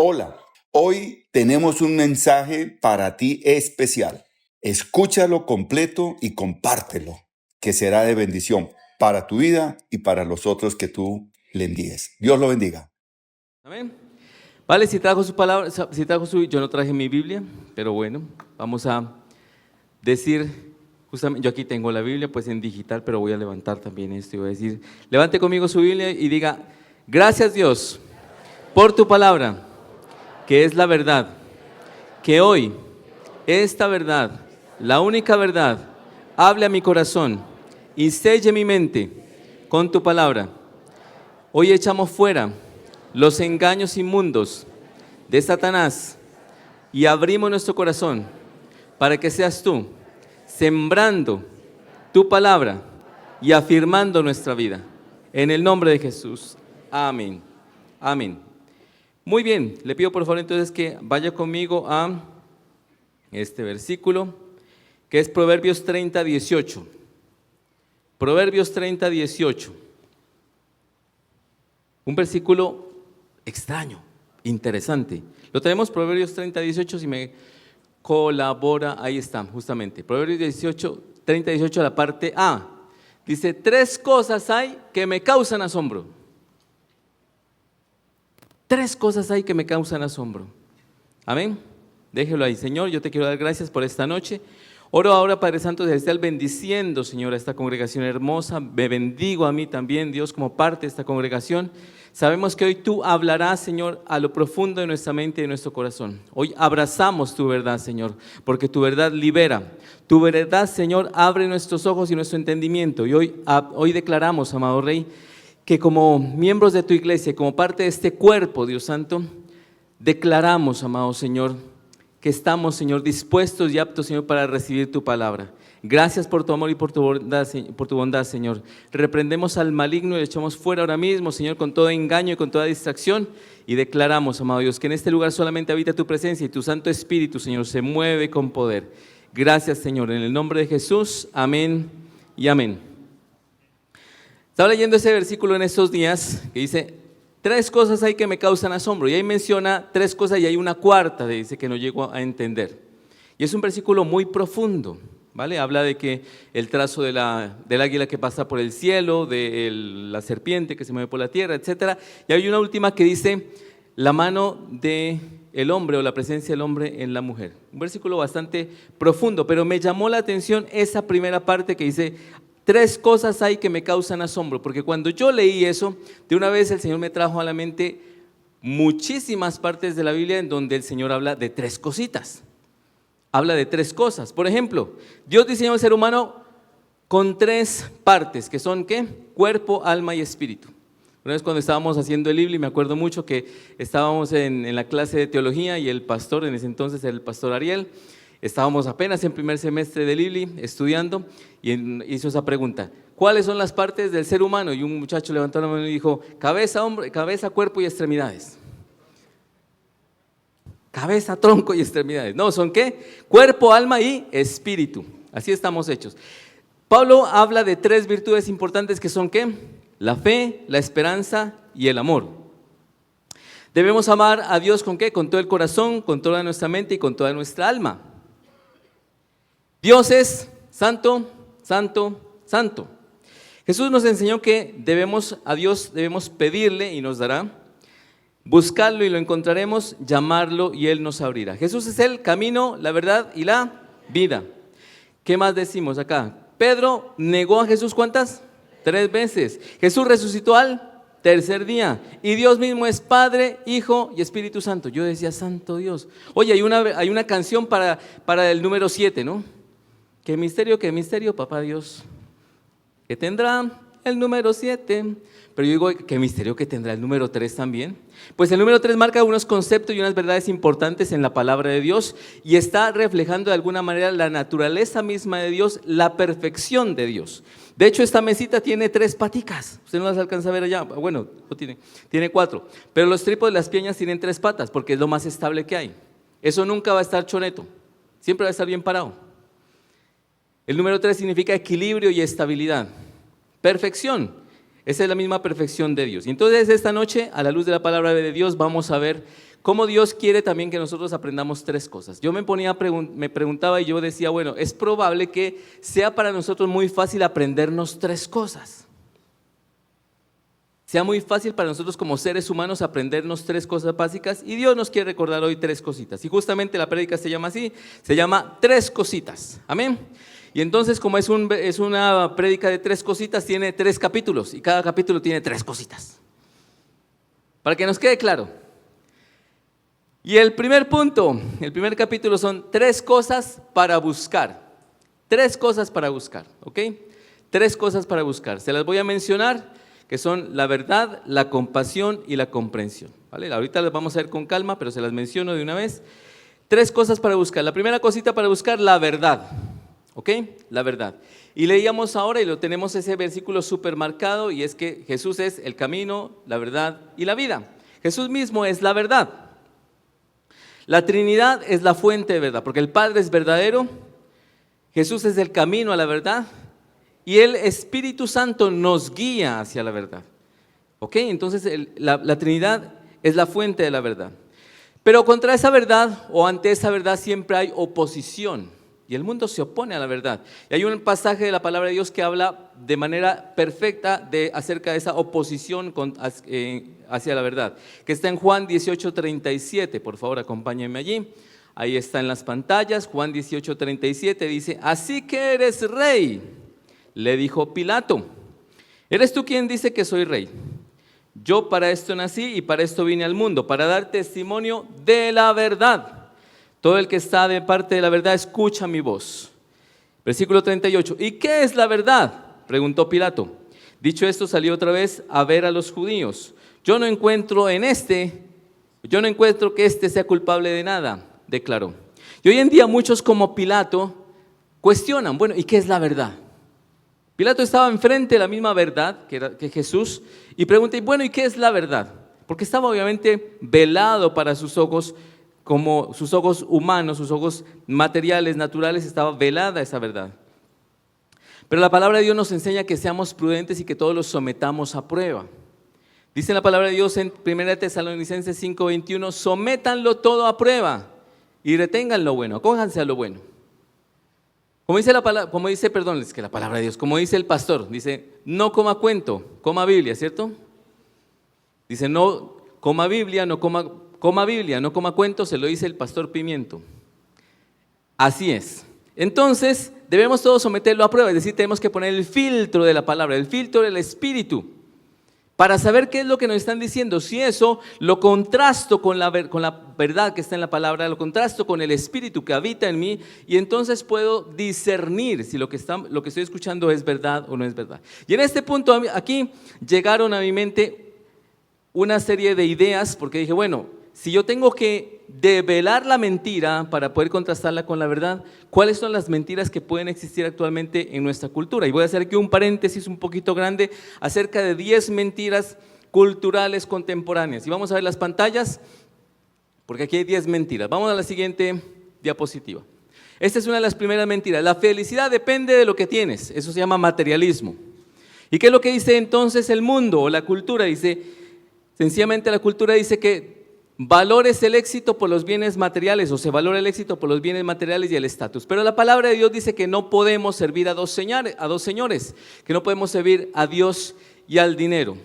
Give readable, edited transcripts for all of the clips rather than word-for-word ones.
Hola, hoy tenemos un mensaje para ti especial. Escúchalo completo y compártelo, que será de bendición para tu vida y para los otros que tú le envíes. Dios lo bendiga. Amén. Vale, si trajo su palabra, yo no traje mi Biblia, pero bueno, vamos a decir, justamente, yo aquí tengo la Biblia, pues en digital, pero voy a levantar también esto y voy a decir, levante conmigo su Biblia y diga, gracias Dios por tu palabra, que es la verdad, que hoy esta verdad, la única verdad, hable a mi corazón y selle mi mente con tu palabra. Hoy echamos fuera los engaños inmundos de Satanás y abrimos nuestro corazón para que seas tú sembrando tu palabra y afirmando nuestra vida. En el nombre de Jesús. Amén. Amén. Muy bien, le pido por favor entonces que vaya conmigo a este versículo, que es Proverbios 30, 18. Proverbios 30, 18. Un versículo extraño, interesante. Lo tenemos, Proverbios 30, 18, si me colabora, ahí está, justamente. Proverbios 30, 18, la parte A. Dice, 3 cosas hay que me causan asombro. 3 cosas hay que me causan asombro. Amén. Déjelo ahí. Señor, yo te quiero dar gracias por esta noche. Oro ahora, Padre Santo Celestial, bendiciendo, Señor, a esta congregación hermosa. Me bendigo a mí también, Dios, como parte de esta congregación. Sabemos que hoy tú hablarás, Señor, a lo profundo de nuestra mente y de nuestro corazón. Hoy abrazamos tu verdad, Señor, porque tu verdad libera. Tu verdad, Señor, abre nuestros ojos y nuestro entendimiento. Y hoy declaramos, amado Rey, que como miembros de tu iglesia, como parte de este cuerpo, Dios Santo, declaramos, amado Señor, que estamos, Señor, dispuestos y aptos, Señor, para recibir tu palabra. Gracias por tu amor y por tu bondad, Señor. Reprendemos al maligno y le echamos fuera ahora mismo, Señor, con todo engaño y con toda distracción. Y declaramos, amado Dios, que en este lugar solamente habita tu presencia y tu Santo Espíritu, Señor, se mueve con poder. Gracias, Señor, en el nombre de Jesús. Amén y amén. Estaba leyendo ese versículo en estos días que dice, 3 cosas hay que me causan asombro, y ahí menciona 3 cosas y hay una cuarta, dice, que no llego a entender. Y es un versículo muy profundo, ¿vale? Habla de que el trazo del águila que pasa por el cielo, de la serpiente que se mueve por la tierra, etc. Y hay una última que dice, la mano del hombre o la presencia del hombre en la mujer. Un versículo bastante profundo, pero me llamó la atención esa primera parte que dice, 3 cosas hay que me causan asombro, porque cuando yo leí eso, de una vez el Señor me trajo a la mente muchísimas partes de la Biblia en donde el Señor habla de 3 cositas, habla de 3 cosas. Por ejemplo, Dios diseñó al ser humano con 3 partes, que son ¿qué? Cuerpo, alma y espíritu. Una vez cuando estábamos haciendo el IBLI, me acuerdo mucho que estábamos en la clase de teología y el pastor, en ese entonces era el pastor Ariel, estábamos apenas en primer semestre del IBLI estudiando y hizo esa pregunta, ¿cuáles son las partes del ser humano? Y un muchacho levantó la mano y dijo, cabeza, cuerpo y extremidades. Cabeza, tronco y extremidades. No, ¿son qué? Cuerpo, alma y espíritu. Así estamos hechos. Pablo habla de 3 virtudes importantes que son ¿qué? La fe, la esperanza y el amor. Debemos amar a Dios ¿con qué? Con todo el corazón, con toda nuestra mente y con toda nuestra alma. Dios es santo, santo, santo. Jesús nos enseñó que a Dios debemos pedirle y nos dará, buscarlo y lo encontraremos, llamarlo y Él nos abrirá. Jesús es el camino, la verdad y la vida. ¿Qué más decimos acá? Pedro negó a Jesús ¿cuántas? 3 veces. Jesús resucitó al 3er día y Dios mismo es Padre, Hijo y Espíritu Santo. Yo decía, santo Dios. Oye, hay una canción para el número 7, ¿no? Qué misterio, papá Dios, que tendrá el número 7. Pero yo digo, qué misterio que tendrá el número 3 también. Pues el número 3 marca unos conceptos y unas verdades importantes en la palabra de Dios y está reflejando de alguna manera la naturaleza misma de Dios, la perfección de Dios. De hecho, esta mesita tiene 3 paticas. Usted no las alcanza a ver allá. Bueno, no tiene 4. Pero los trípodes de las piñas tienen 3 patas porque es lo más estable que hay. Eso nunca va a estar choneto. Siempre va a estar bien parado. El número 3 significa equilibrio y estabilidad. Perfección. Esa es la misma perfección de Dios. Y entonces esta noche, a la luz de la palabra de Dios, vamos a ver cómo Dios quiere también que nosotros aprendamos tres cosas. Yo me preguntaba y yo decía, bueno, es probable que sea para nosotros muy fácil aprendernos tres cosas. Sea muy fácil para nosotros como seres humanos aprendernos tres cosas básicas, y Dios nos quiere recordar hoy tres cositas. Y justamente la prédica se llama así, se llama Tres Cositas. Amén. Y entonces, como es una prédica de tres cositas, tiene 3 capítulos y cada capítulo tiene 3 cositas. Para que nos quede claro. Y el primer punto, el primer capítulo son 3 cosas para buscar. 3 cosas para buscar, ¿ok? 3 cosas para buscar. Se las voy a mencionar, que son la verdad, la compasión y la comprensión, ¿vale? Ahorita las vamos a ver con calma, pero se las menciono de una vez. 3 cosas para buscar. La primera cosita para buscar, la verdad, ¿ok? La verdad. Y leíamos ahora, y lo tenemos ese versículo súper marcado, y es que Jesús es el camino, la verdad y la vida. Jesús mismo es la verdad. La Trinidad es la fuente de verdad, porque el Padre es verdadero, Jesús es el camino a la verdad, y el Espíritu Santo nos guía hacia la verdad. ¿Ok? Entonces la Trinidad es la fuente de la verdad. Pero contra esa verdad, o ante esa verdad, siempre hay oposición. Y el mundo se opone a la verdad. Y hay un pasaje de la palabra de Dios que habla de manera perfecta acerca de esa oposición hacia la verdad, que está en Juan 18:37. Por favor, acompáñenme allí. Ahí está en las pantallas. Juan 18:37 dice: así que eres rey, le dijo Pilato. ¿Eres tú quien dice que soy rey? Yo para esto nací y para esto vine al mundo, para dar testimonio de la verdad. Todo el que está de parte de la verdad escucha mi voz. Versículo 38. ¿Y qué es la verdad?, preguntó Pilato. Dicho esto, salió otra vez a ver a los judíos. Yo no encuentro que este sea culpable de nada, declaró. Y hoy en día muchos como Pilato cuestionan, bueno, ¿y qué es la verdad? Pilato estaba enfrente de la misma verdad que Jesús y pregunta, bueno, ¿y qué es la verdad? Porque estaba obviamente velado para sus ojos, como sus ojos humanos, sus ojos materiales, naturales, estaba velada esa verdad. Pero la palabra de Dios nos enseña que seamos prudentes y que todos los sometamos a prueba. Dice la palabra de Dios en 1 Tesalonicenses 5:21, sométanlo todo a prueba y retengan lo bueno, acójanse a lo bueno. Como dice como dice el pastor, dice, no coma cuento, coma Biblia, ¿cierto? Dice, no coma Biblia, no coma cuento, se lo dice el pastor Pimiento. Así es. Entonces, debemos todos someterlo a prueba, es decir, tenemos que poner el filtro de la palabra, el filtro del Espíritu, para saber qué es lo que nos están diciendo. Si eso lo contrasto con la verdad que está en la palabra, lo contrasto con el Espíritu que habita en mí, y entonces puedo discernir si lo que estoy escuchando es verdad o no es verdad. Y en este punto aquí llegaron a mi mente una serie de ideas, porque dije, bueno, si yo tengo que develar la mentira para poder contrastarla con la verdad, ¿cuáles son las mentiras que pueden existir actualmente en nuestra cultura? Y voy a hacer aquí un paréntesis un poquito grande acerca de 10 mentiras culturales contemporáneas. Y vamos a ver las pantallas, porque aquí hay 10 mentiras. Vamos a la siguiente diapositiva. Esta es una de las primeras mentiras. La felicidad depende de lo que tienes. Eso se llama materialismo. ¿Y qué es lo que dice entonces el mundo o la cultura? Sencillamente la cultura dice que valores el éxito por los bienes materiales, o se valora el éxito por los bienes materiales y el estatus. Pero la palabra de Dios dice que no podemos servir a dos señores, que no podemos servir a Dios y al dinero.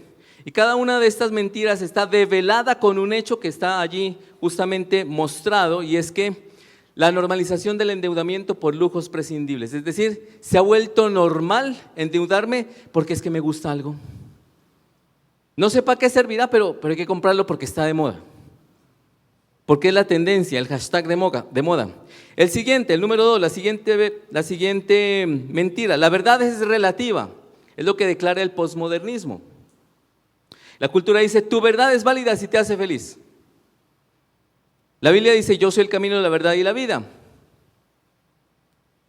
Y cada una de estas mentiras está develada con un hecho que está allí justamente mostrado, y es que la normalización del endeudamiento por lujos prescindibles. Es decir, se ha vuelto normal endeudarme porque es que me gusta algo. No sé para qué servirá, pero hay que comprarlo porque está de moda. Porque es la tendencia, el hashtag de moda. El siguiente, el número 2, la siguiente mentira. La verdad es relativa, es lo que declara el posmodernismo. La cultura dice, tu verdad es válida si te hace feliz. La Biblia dice, yo soy el camino, la verdad y la vida.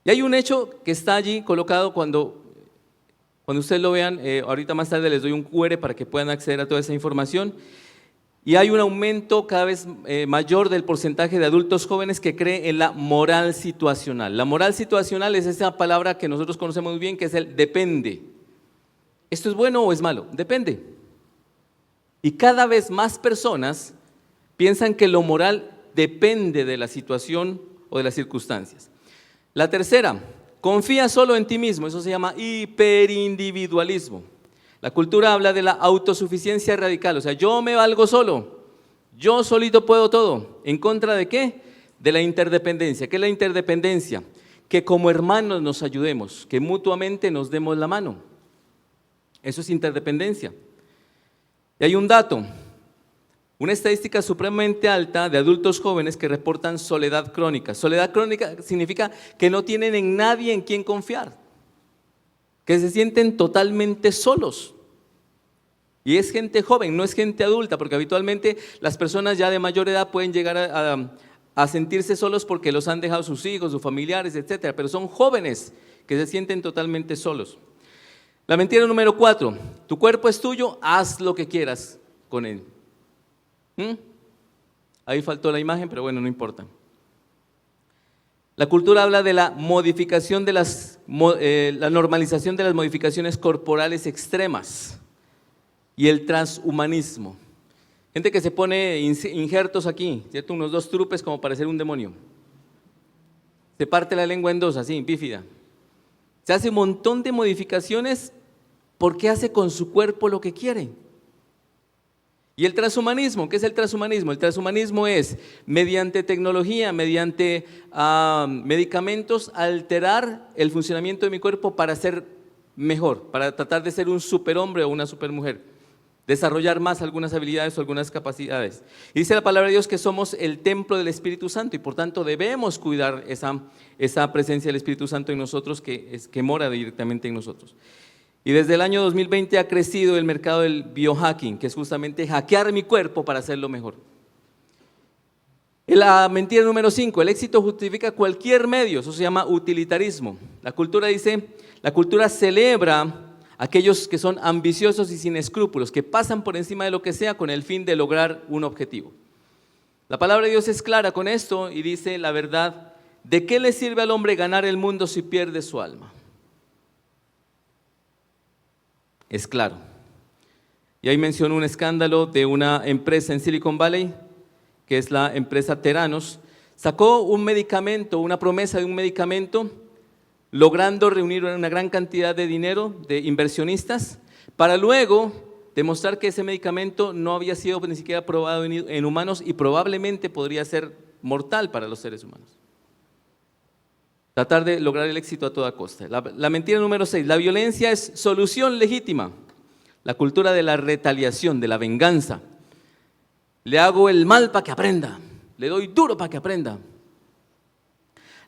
Y hay un hecho que está allí colocado cuando ustedes lo vean, ahorita más tarde les doy un QR para que puedan acceder a toda esa información. Y hay un aumento cada vez mayor del porcentaje de adultos jóvenes que cree en la moral situacional. La moral situacional es esa palabra que nosotros conocemos muy bien, que es el depende. ¿Esto es bueno o es malo? Depende. Y cada vez más personas Piensan que lo moral depende de la situación o de las circunstancias. La tercera, confía solo en ti mismo, eso se llama hiperindividualismo. La cultura habla de la autosuficiencia radical, o sea, yo me valgo solo, yo solito puedo todo. ¿En contra de qué? De la interdependencia. ¿Qué es la interdependencia? Que como hermanos nos ayudemos, que mutuamente nos demos la mano. Eso es interdependencia. Y hay un dato, una estadística supremamente alta de adultos jóvenes que reportan soledad crónica. Soledad crónica significa que no tienen en nadie en quien confiar, que se sienten totalmente solos. Y es gente joven, no es gente adulta, porque habitualmente las personas ya de mayor edad pueden llegar a sentirse solos porque los han dejado sus hijos, sus familiares, etcétera, pero son jóvenes que se sienten totalmente solos. La mentira número 4, tu cuerpo es tuyo, haz lo que quieras con él. Ahí faltó la imagen, pero bueno, no importa. La cultura habla de la modificación de la normalización de las modificaciones corporales extremas y el transhumanismo. Gente que se pone injertos aquí, ¿cierto? Unos 2 trupes como para ser un demonio. Se parte la lengua en 2, así, bífida. Se hace un montón de modificaciones porque hace con su cuerpo lo que quiere. Y el transhumanismo, ¿qué es el transhumanismo? El transhumanismo es, mediante tecnología, mediante medicamentos, alterar el funcionamiento de mi cuerpo para ser mejor, para tratar de ser un superhombre o una supermujer, desarrollar más algunas habilidades o algunas capacidades. Y dice la palabra de Dios que somos el templo del Espíritu Santo y por tanto debemos cuidar esa presencia del Espíritu Santo en nosotros que mora directamente en nosotros. Y desde el año 2020 ha crecido el mercado del biohacking, que es justamente hackear mi cuerpo para hacerlo mejor. La mentira número 5, el éxito justifica cualquier medio, eso se llama utilitarismo. La cultura celebra a aquellos que son ambiciosos y sin escrúpulos, que pasan por encima de lo que sea con el fin de lograr un objetivo. La palabra de Dios es clara con esto y dice la verdad, ¿de qué le sirve al hombre ganar el mundo si pierde su alma? Es claro. Y ahí menciono un escándalo de una empresa en Silicon Valley, que es la empresa Theranos, sacó un medicamento, una promesa de un medicamento, logrando reunir una gran cantidad de dinero de inversionistas, para luego demostrar que ese medicamento no había sido ni siquiera probado en humanos y probablemente podría ser mortal para los seres humanos. Tratar de lograr el éxito a toda costa. La mentira número 6, la violencia es solución legítima. La cultura de la retaliación, de la venganza. Le hago el mal para que aprenda, le doy duro para que aprenda.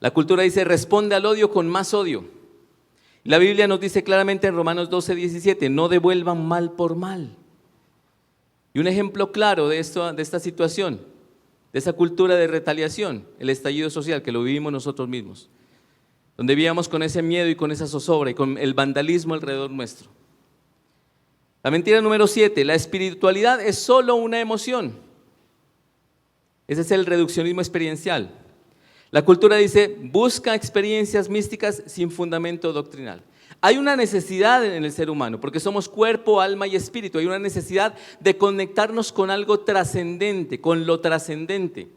La cultura dice, responde al odio con más odio. La Biblia nos dice claramente en Romanos 12:17, no devuelvan mal por mal. Y un ejemplo claro de esta situación, de esa cultura de retaliación, el estallido social, que lo vivimos nosotros mismos, donde vivíamos con ese miedo y con esa zozobra y con el vandalismo alrededor nuestro. La mentira número 7, la espiritualidad es solo una emoción. Ese es el reduccionismo experiencial. La cultura dice, busca experiencias místicas sin fundamento doctrinal. Hay una necesidad en el ser humano, porque somos cuerpo, alma y espíritu. Hay una necesidad de conectarnos con algo trascendente, con lo trascendente.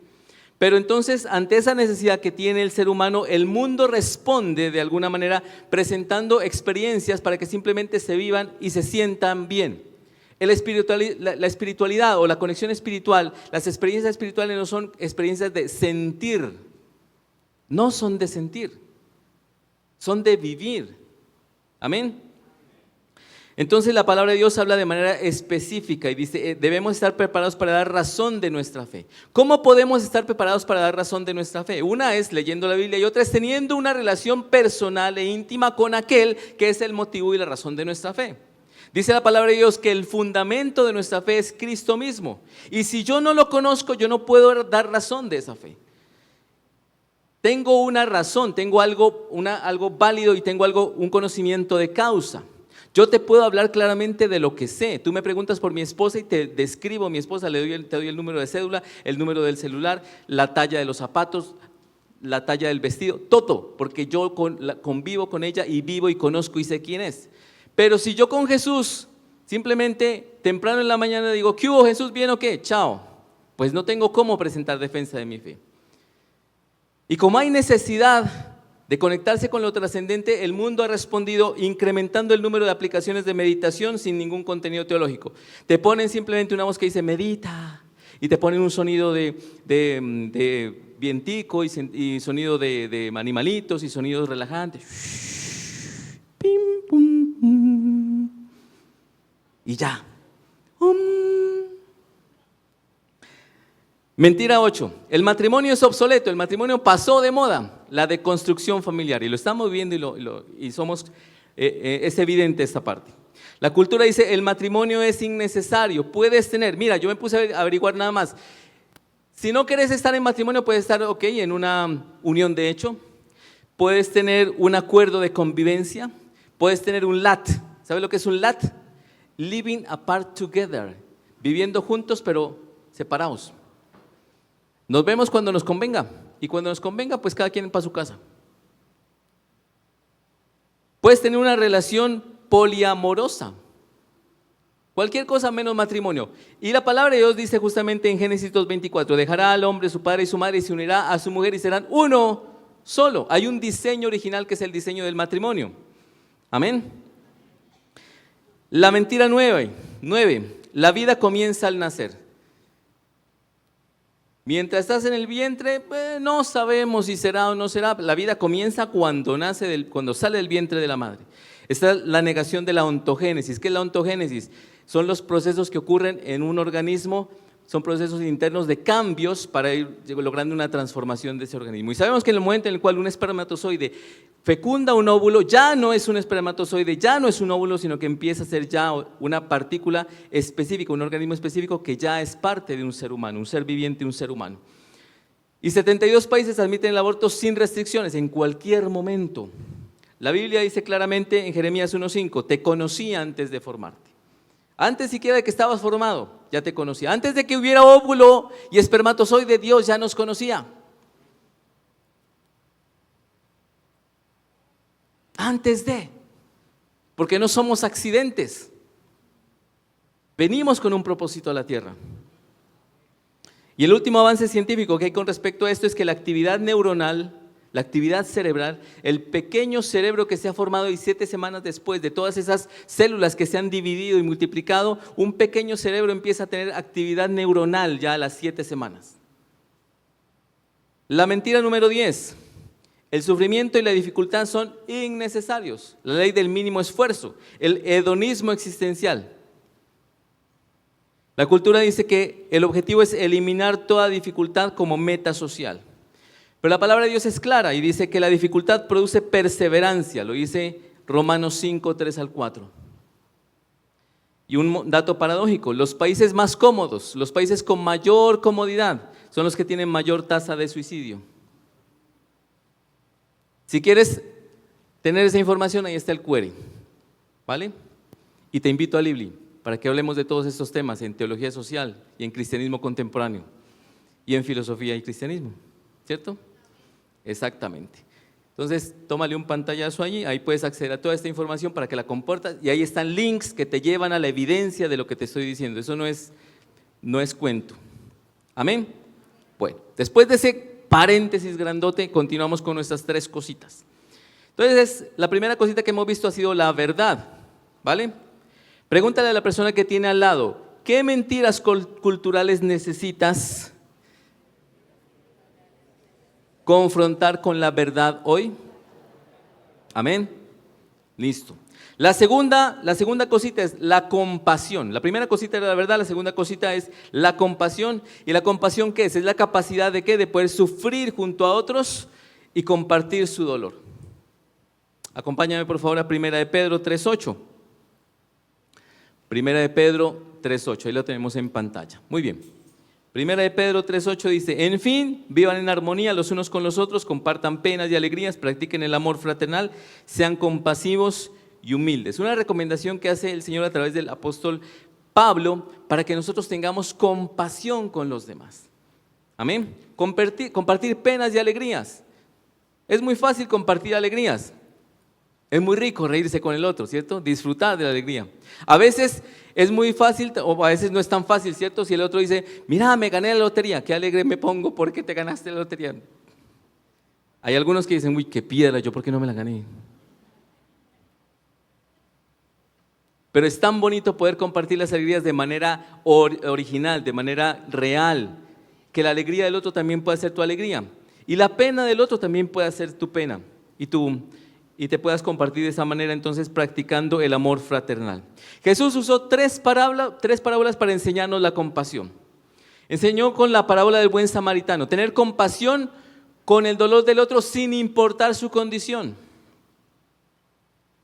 Pero entonces, ante esa necesidad que tiene el ser humano, el mundo responde de alguna manera presentando experiencias para que simplemente se vivan y se sientan bien. La espiritualidad o la conexión espiritual, las experiencias espirituales no son experiencias de sentir, no son de sentir, son de vivir. Amén. Entonces la palabra de Dios habla de manera específica y dice, debemos estar preparados para dar razón de nuestra fe. ¿Cómo podemos estar preparados para dar razón de nuestra fe? Una es leyendo la Biblia y otra es teniendo una relación personal e íntima con aquel que es el motivo y la razón de nuestra fe. Dice la palabra de Dios que el fundamento de nuestra fe es Cristo mismo. Y si yo no lo conozco, yo no puedo dar razón de esa fe. Tengo una razón, tengo algo válido y tengo un conocimiento de causa. Yo te puedo hablar claramente de lo que sé. Tú me preguntas por mi esposa y te describo a mi esposa, te doy el número de cédula, el número del celular, la talla de los zapatos, la talla del vestido, todo, porque yo convivo con ella y vivo y conozco y sé quién es. Pero si yo con Jesús simplemente temprano en la mañana digo, ¿qué hubo Jesús? ¿Bien o qué? Chao. pues no tengo cómo presentar defensa de mi fe. Y como hay necesidad de conectarse con lo trascendente, el mundo ha respondido incrementando el número de aplicaciones de meditación sin ningún contenido teológico. Te ponen simplemente una voz que dice medita y te ponen un sonido de vientico y sonido de animalitos y sonidos relajantes. Pim, pum, pum. Y ya. Mentira 8. El matrimonio es obsoleto, el matrimonio pasó de moda, la deconstrucción familiar, y lo estamos viendo y es evidente esta parte. La cultura dice, el matrimonio es innecesario, puedes tener, mira, yo me puse a averiguar nada más. Si no quieres estar en matrimonio, puedes estar, en una unión de hecho, puedes tener un acuerdo de convivencia, puedes tener un LAT. ¿Sabes lo que es un LAT? Living apart together, viviendo juntos pero separados. Nos vemos cuando nos convenga, y cuando nos convenga, pues cada quien para su casa. Puedes tener una relación poliamorosa, cualquier cosa menos matrimonio. Y la palabra de Dios dice justamente en Génesis 2:24, dejará al hombre su padre y su madre y se unirá a su mujer y serán uno solo. Hay un diseño original que es el diseño del matrimonio. Amén. La mentira 9, la vida comienza al nacer. Mientras estás en el vientre, no sabemos si será o no será. La vida comienza cuando sale del vientre de la madre. Esta es la negación de la ontogénesis. ¿Qué es la ontogénesis? Son los procesos que ocurren en un organismo, son procesos internos de cambios para ir logrando una transformación de ese organismo. Y sabemos que en el momento en el cual un espermatozoide fecunda un óvulo, ya no es un espermatozoide, ya no es un óvulo, sino que empieza a ser ya una partícula específica, un organismo específico que ya es parte de un ser humano, un ser viviente, un ser humano. Y 72 países admiten el aborto sin restricciones, en cualquier momento. La Biblia dice claramente en Jeremías 1:5, te conocí antes de formarte. Antes siquiera de que estabas formado, ya te conocía. Antes de que hubiera óvulo y espermatozoide, Dios ya nos conocía. Antes de, porque no somos accidentes. Venimos con un propósito a la tierra. Y el último avance científico que hay con respecto a esto es que la actividad neuronal, la actividad cerebral, el pequeño cerebro que se ha formado y 7 semanas después de todas esas células que se han dividido y multiplicado, un pequeño cerebro empieza a tener actividad neuronal ya a las 7 semanas. La mentira número 10. El sufrimiento y la dificultad son innecesarios. La ley del mínimo esfuerzo, el hedonismo existencial. La cultura dice que el objetivo es eliminar toda dificultad como meta social. Pero la palabra de Dios es clara y dice que la dificultad produce perseverancia, lo dice Romanos 5, 3 al 4. Y un dato paradójico, los países más cómodos, los países con mayor comodidad, son los que tienen mayor tasa de suicidio. Si quieres tener esa información, ahí está el query, ¿vale? Y te invito a Libli para que hablemos de todos estos temas en teología social y en cristianismo contemporáneo y en filosofía y cristianismo, ¿cierto? Exactamente. Entonces, tómale un pantallazo allí, ahí puedes acceder a toda esta información para que la compartas y ahí están links que te llevan a la evidencia de lo que te estoy diciendo. Eso no es cuento. ¿Amén? Bueno, después de ese paréntesis grandote, continuamos con nuestras 3 cositas. Entonces, la primera cosita que hemos visto ha sido la verdad, ¿vale? Pregúntale a la persona que tiene al lado, ¿qué mentiras culturales necesitas confrontar con la verdad hoy? Amén. Listo. La segunda cosita es la compasión. La primera cosita era la verdad, la segunda cosita es la compasión. ¿Y la compasión qué es? Es la capacidad de ¿qué? De poder sufrir junto a otros y compartir su dolor. Acompáñame por favor a 1 de Pedro 3:8. 1 de Pedro 3:8, ahí lo tenemos en pantalla. Muy bien. 1 de Pedro 3:8 dice, en fin, vivan en armonía los unos con los otros, compartan penas y alegrías, practiquen el amor fraternal, sean compasivos y humildes. Una recomendación que hace el Señor a través del apóstol Pablo para que nosotros tengamos compasión con los demás. Amén. Compartir penas y alegrías. Es muy fácil compartir alegrías. Es muy rico reírse con el otro, ¿cierto? Disfrutar de la alegría. A veces es muy fácil o a veces no es tan fácil, ¿cierto? Si el otro dice, mira, me gané la lotería, qué alegre me pongo porque te ganaste la lotería. Hay algunos que dicen, uy, qué piedra, yo por qué no me la gané. Pero es tan bonito poder compartir las alegrías de manera original, de manera real, que la alegría del otro también puede ser tu alegría. Y la pena del otro también puede ser tu pena. Y te puedas compartir de esa manera, entonces practicando el amor fraternal. Jesús usó tres parábolas para enseñarnos la compasión. Enseñó con la parábola del buen samaritano, tener compasión con el dolor del otro sin importar su condición.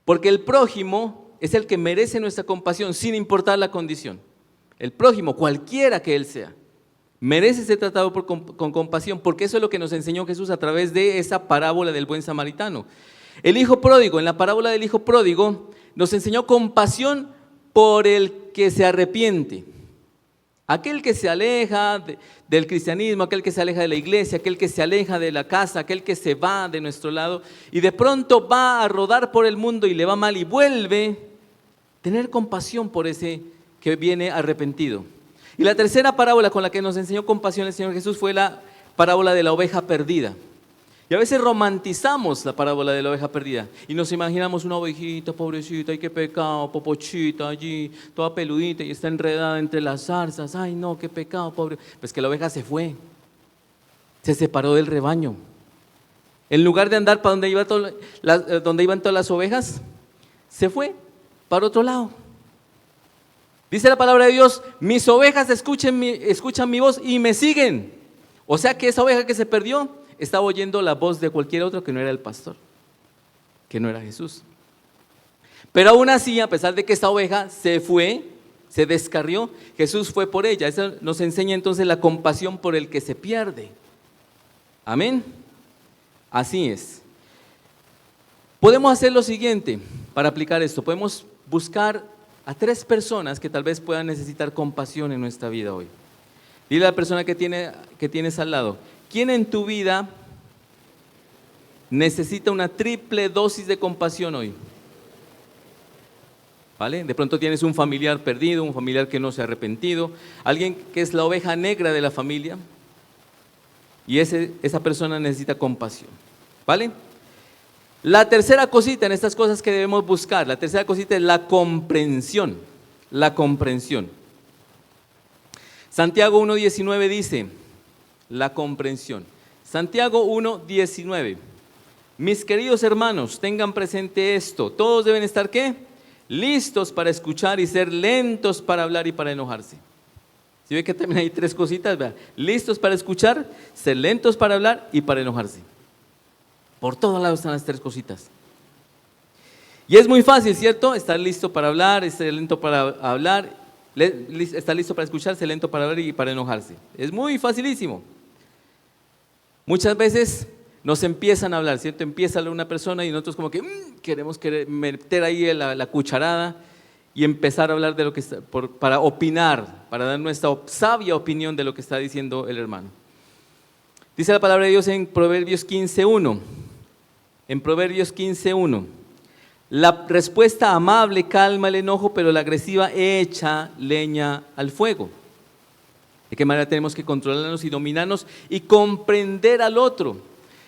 Porque el prójimo es el que merece nuestra compasión sin importar la condición. El prójimo, cualquiera que él sea, merece ser tratado con compasión, porque eso es lo que nos enseñó Jesús a través de esa parábola del buen samaritano. El hijo pródigo, en la parábola del hijo pródigo, nos enseñó compasión por el que se arrepiente. Aquel que se aleja del cristianismo, aquel que se aleja de la iglesia, aquel que se aleja de la casa, aquel que se va de nuestro lado y de pronto va a rodar por el mundo y le va mal y vuelve, tener compasión por ese que viene arrepentido. Y la tercera parábola con la que nos enseñó compasión el Señor Jesús fue la parábola de la oveja perdida. Y a veces romantizamos la parábola de la oveja perdida y nos imaginamos una ovejita, pobrecita, ay qué pecado, popochita allí, toda peludita y está enredada entre las zarzas, ay no, qué pecado, pobre. Pues que la oveja se fue, se separó del rebaño. En lugar de andar para donde iban todas las ovejas, se fue para otro lado. Dice la palabra de Dios, mis ovejas escuchan mi voz y me siguen. O sea que esa oveja que se perdió estaba oyendo la voz de cualquier otro que no era el pastor, que no era Jesús. Pero aún así, a pesar de que esta oveja se fue, se descarrió, Jesús fue por ella. Eso nos enseña entonces la compasión por el que se pierde. Amén. Así es. Podemos hacer lo siguiente para aplicar esto. Podemos buscar a 3 personas que tal vez puedan necesitar compasión en nuestra vida hoy. Dile a la persona que tienes al lado, ¿quién en tu vida necesita una triple dosis de compasión hoy? ¿Vale? De pronto tienes un familiar perdido, un familiar que no se ha arrepentido, alguien que es la oveja negra de la familia y esa persona necesita compasión. ¿Vale? La tercera cosita en estas cosas que debemos buscar, la tercera cosita es la comprensión. La comprensión. Santiago 1:19 dice, la comprensión. Santiago 1:19. Mis queridos hermanos, tengan presente esto. Todos deben estar, ¿qué? Listos para escuchar y ser lentos para hablar y para enojarse. ¿Sí ve que también hay 3 cositas? ¿Verdad? Listos para escuchar, ser lentos para hablar y para enojarse. Por todos lados están las 3 cositas. Y es muy fácil, ¿cierto? Estar listo para hablar, estar lento para hablar, estar listo para escuchar, ser lento para hablar y para enojarse. Es muy facilísimo. Muchas veces nos empiezan a hablar, ¿cierto? Empieza a hablar una persona y nosotros como que queremos meter ahí la cucharada y empezar a hablar de lo que está, para opinar, para dar nuestra sabia opinión de lo que está diciendo el hermano. Dice la palabra de Dios en Proverbios 15:1. En Proverbios 15:1. La respuesta amable calma el enojo, pero la agresiva echa leña al fuego. ¿De qué manera tenemos que controlarnos y dominarnos y comprender al otro?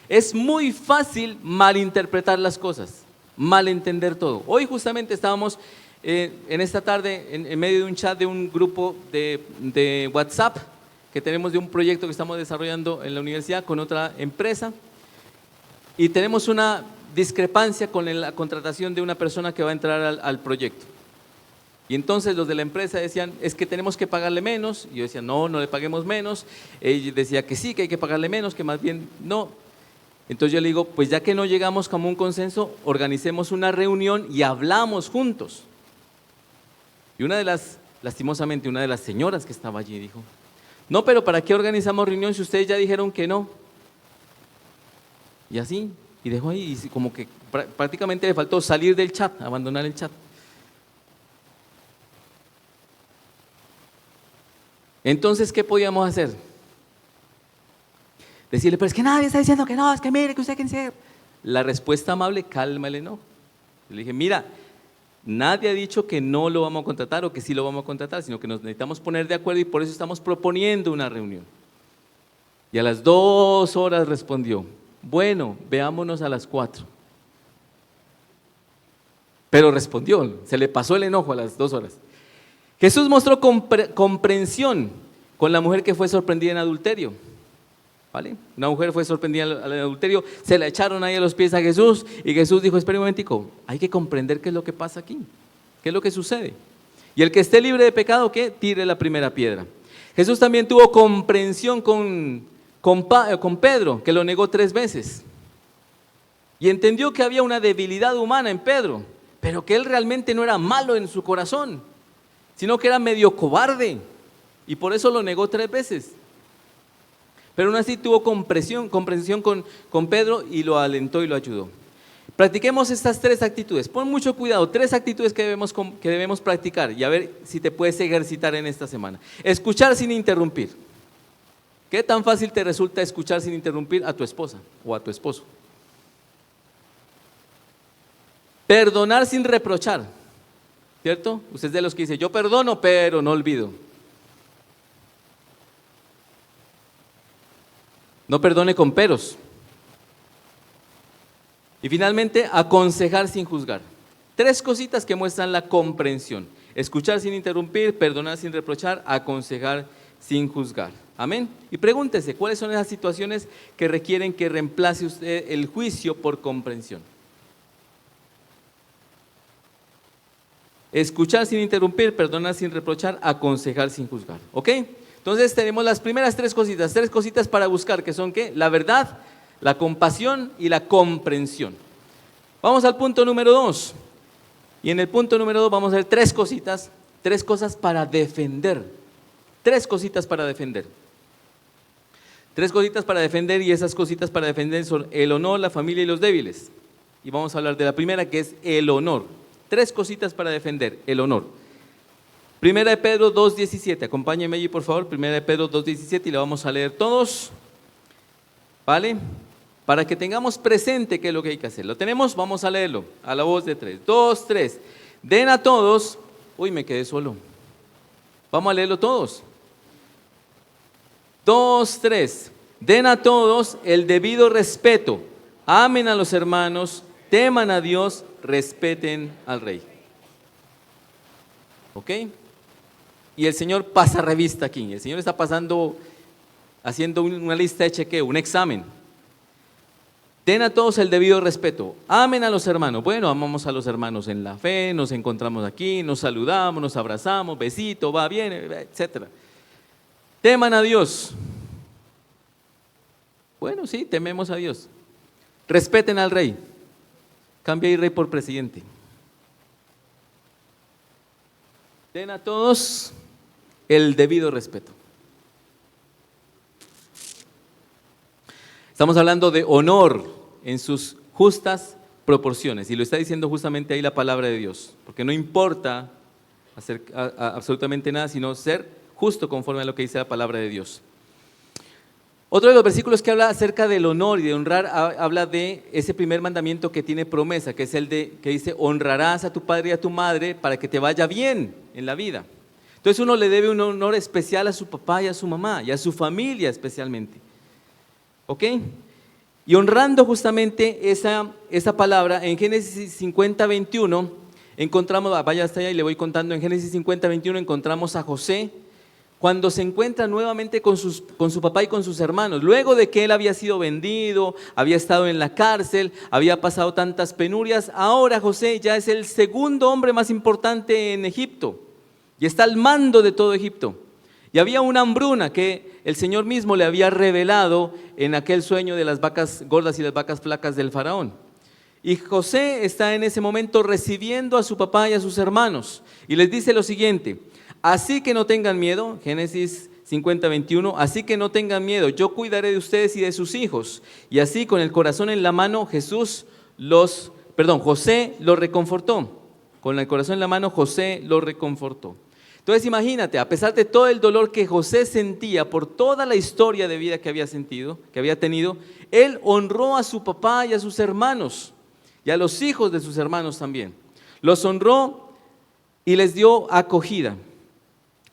Es muy fácil malinterpretar las cosas, malentender todo. Hoy justamente estábamos en esta tarde en medio de un chat de un grupo de WhatsApp que tenemos de un proyecto que estamos desarrollando en la universidad con otra empresa y tenemos una discrepancia con la contratación de una persona que va a entrar al proyecto. Y entonces los de la empresa decían, es que tenemos que pagarle menos. Y yo decía, no le paguemos menos. Ella decía que sí, que hay que pagarle menos, que más bien no. Entonces yo le digo, pues ya que no llegamos como un consenso, organicemos una reunión y hablamos juntos. Y lastimosamente, una de las señoras que estaba allí dijo, no, pero ¿para qué organizamos reunión si ustedes ya dijeron que no? Y así, y dejó ahí, y como que prácticamente le faltó salir del chat, abandonar el chat. Entonces, ¿qué podíamos hacer? Decirle, pero es que nadie está diciendo que no, es que mire, que usted quiere ser. La respuesta amable calma el enojo. Le dije, mira, nadie ha dicho que no lo vamos a contratar o que sí lo vamos a contratar, sino que nos necesitamos poner de acuerdo y por eso estamos proponiendo una reunión. Y a las 2 horas respondió, bueno, veámonos a las 4. Pero respondió, se le pasó el enojo a las 2 horas. Jesús mostró comprensión con la mujer que fue sorprendida en adulterio. ¿Vale? Una mujer fue sorprendida en adulterio, se la echaron ahí a los pies a Jesús y Jesús dijo, espera un momentico, hay que comprender qué es lo que pasa aquí, qué es lo que sucede. Y el que esté libre de pecado, ¿qué? Tire la primera piedra. Jesús también tuvo comprensión con Pedro, que lo negó 3 veces. Y entendió que había una debilidad humana en Pedro, pero que él realmente no era malo en su corazón, sino que era medio cobarde. Y por eso lo negó 3 veces. Pero aún así tuvo comprensión con Pedro y lo alentó y lo ayudó. Practiquemos estas 3 actitudes. Pon mucho cuidado, 3 actitudes que debemos practicar y a ver si te puedes ejercitar en esta semana. Escuchar sin interrumpir. ¿Qué tan fácil te resulta escuchar sin interrumpir a tu esposa o a tu esposo? Perdonar sin reprochar, ¿cierto? Usted es de los que dice, yo perdono, pero no olvido. No perdone con peros. Y finalmente, aconsejar sin juzgar. 3 cositas que muestran la comprensión. Escuchar sin interrumpir, perdonar sin reprochar, aconsejar sin juzgar. Amén. Y pregúntese, ¿cuáles son esas situaciones que requieren que reemplace usted el juicio por comprensión? Escuchar sin interrumpir, perdonar sin reprochar, aconsejar sin juzgar. ¿Ok? Entonces tenemos las primeras 3 cositas para buscar, que son ¿qué? La verdad, la compasión y la comprensión. Vamos al punto número 2. Y en el punto número 2 vamos a ver 3 cosas para defender. 3 cositas para defender. 3 cositas para defender y esas cositas para defender son el honor, la familia y los débiles. Y vamos a hablar de la primera, que es el honor. 3 cositas para defender, el honor. Primera de Pedro 2:17, acompáñenme allí por favor, Primera de Pedro 2:17 y la vamos a leer todos, ¿vale? Para que tengamos presente qué es lo que hay que hacer. ¿Lo tenemos? Vamos a leerlo a la voz de 3. 2, 3. Den a todos, uy, me quedé solo. Vamos a leerlo todos. 2, 3. Den a todos el debido respeto, amen a los hermanos, teman a Dios, respeten al Rey. ¿Ok? Y el Señor pasa revista aquí, el Señor está haciendo una lista de chequeo, un examen. Den a todos el debido respeto, amen a los hermanos. Bueno, amamos a los hermanos en la fe, nos encontramos aquí, nos saludamos, nos abrazamos, besito, va bien, etc. Teman a Dios. Bueno, sí, tememos a Dios. Respeten al Rey. Cambia ahí Rey por presidente. Den a todos el debido respeto. Estamos hablando de honor en sus justas proporciones y lo está diciendo justamente ahí la palabra de Dios, porque no importa hacer absolutamente nada sino ser justo conforme a lo que dice la palabra de Dios. Otro de los versículos que habla acerca del honor y de honrar habla de ese primer mandamiento que tiene promesa, que es el que dice honrarás a tu padre y a tu madre para que te vaya bien en la vida. Entonces uno le debe un honor especial a su papá y a su mamá y a su familia especialmente. ¿Ok? Y honrando justamente esa palabra, en Génesis 50:21 encontramos, vaya hasta allá y le voy contando, en Génesis 50:21 encontramos a José cuando se encuentra nuevamente con su papá y con sus hermanos, luego de que él había sido vendido, había estado en la cárcel, había pasado tantas penurias, ahora José ya es el segundo hombre más importante en Egipto y está al mando de todo Egipto. Y había una hambruna que el Señor mismo le había revelado en aquel sueño de las vacas gordas y las vacas flacas del faraón. Y José está en ese momento recibiendo a su papá y a sus hermanos y les dice lo siguiente: así que no tengan miedo, Génesis 50:21, así que no tengan miedo, yo cuidaré de ustedes y de sus hijos. Y así con el corazón en la mano José los reconfortó. Con el corazón en la mano José los reconfortó. Entonces imagínate, a pesar de todo el dolor que José sentía por toda la historia de vida que había tenido, él honró a su papá y a sus hermanos, y a los hijos de sus hermanos también. Los honró y les dio acogida.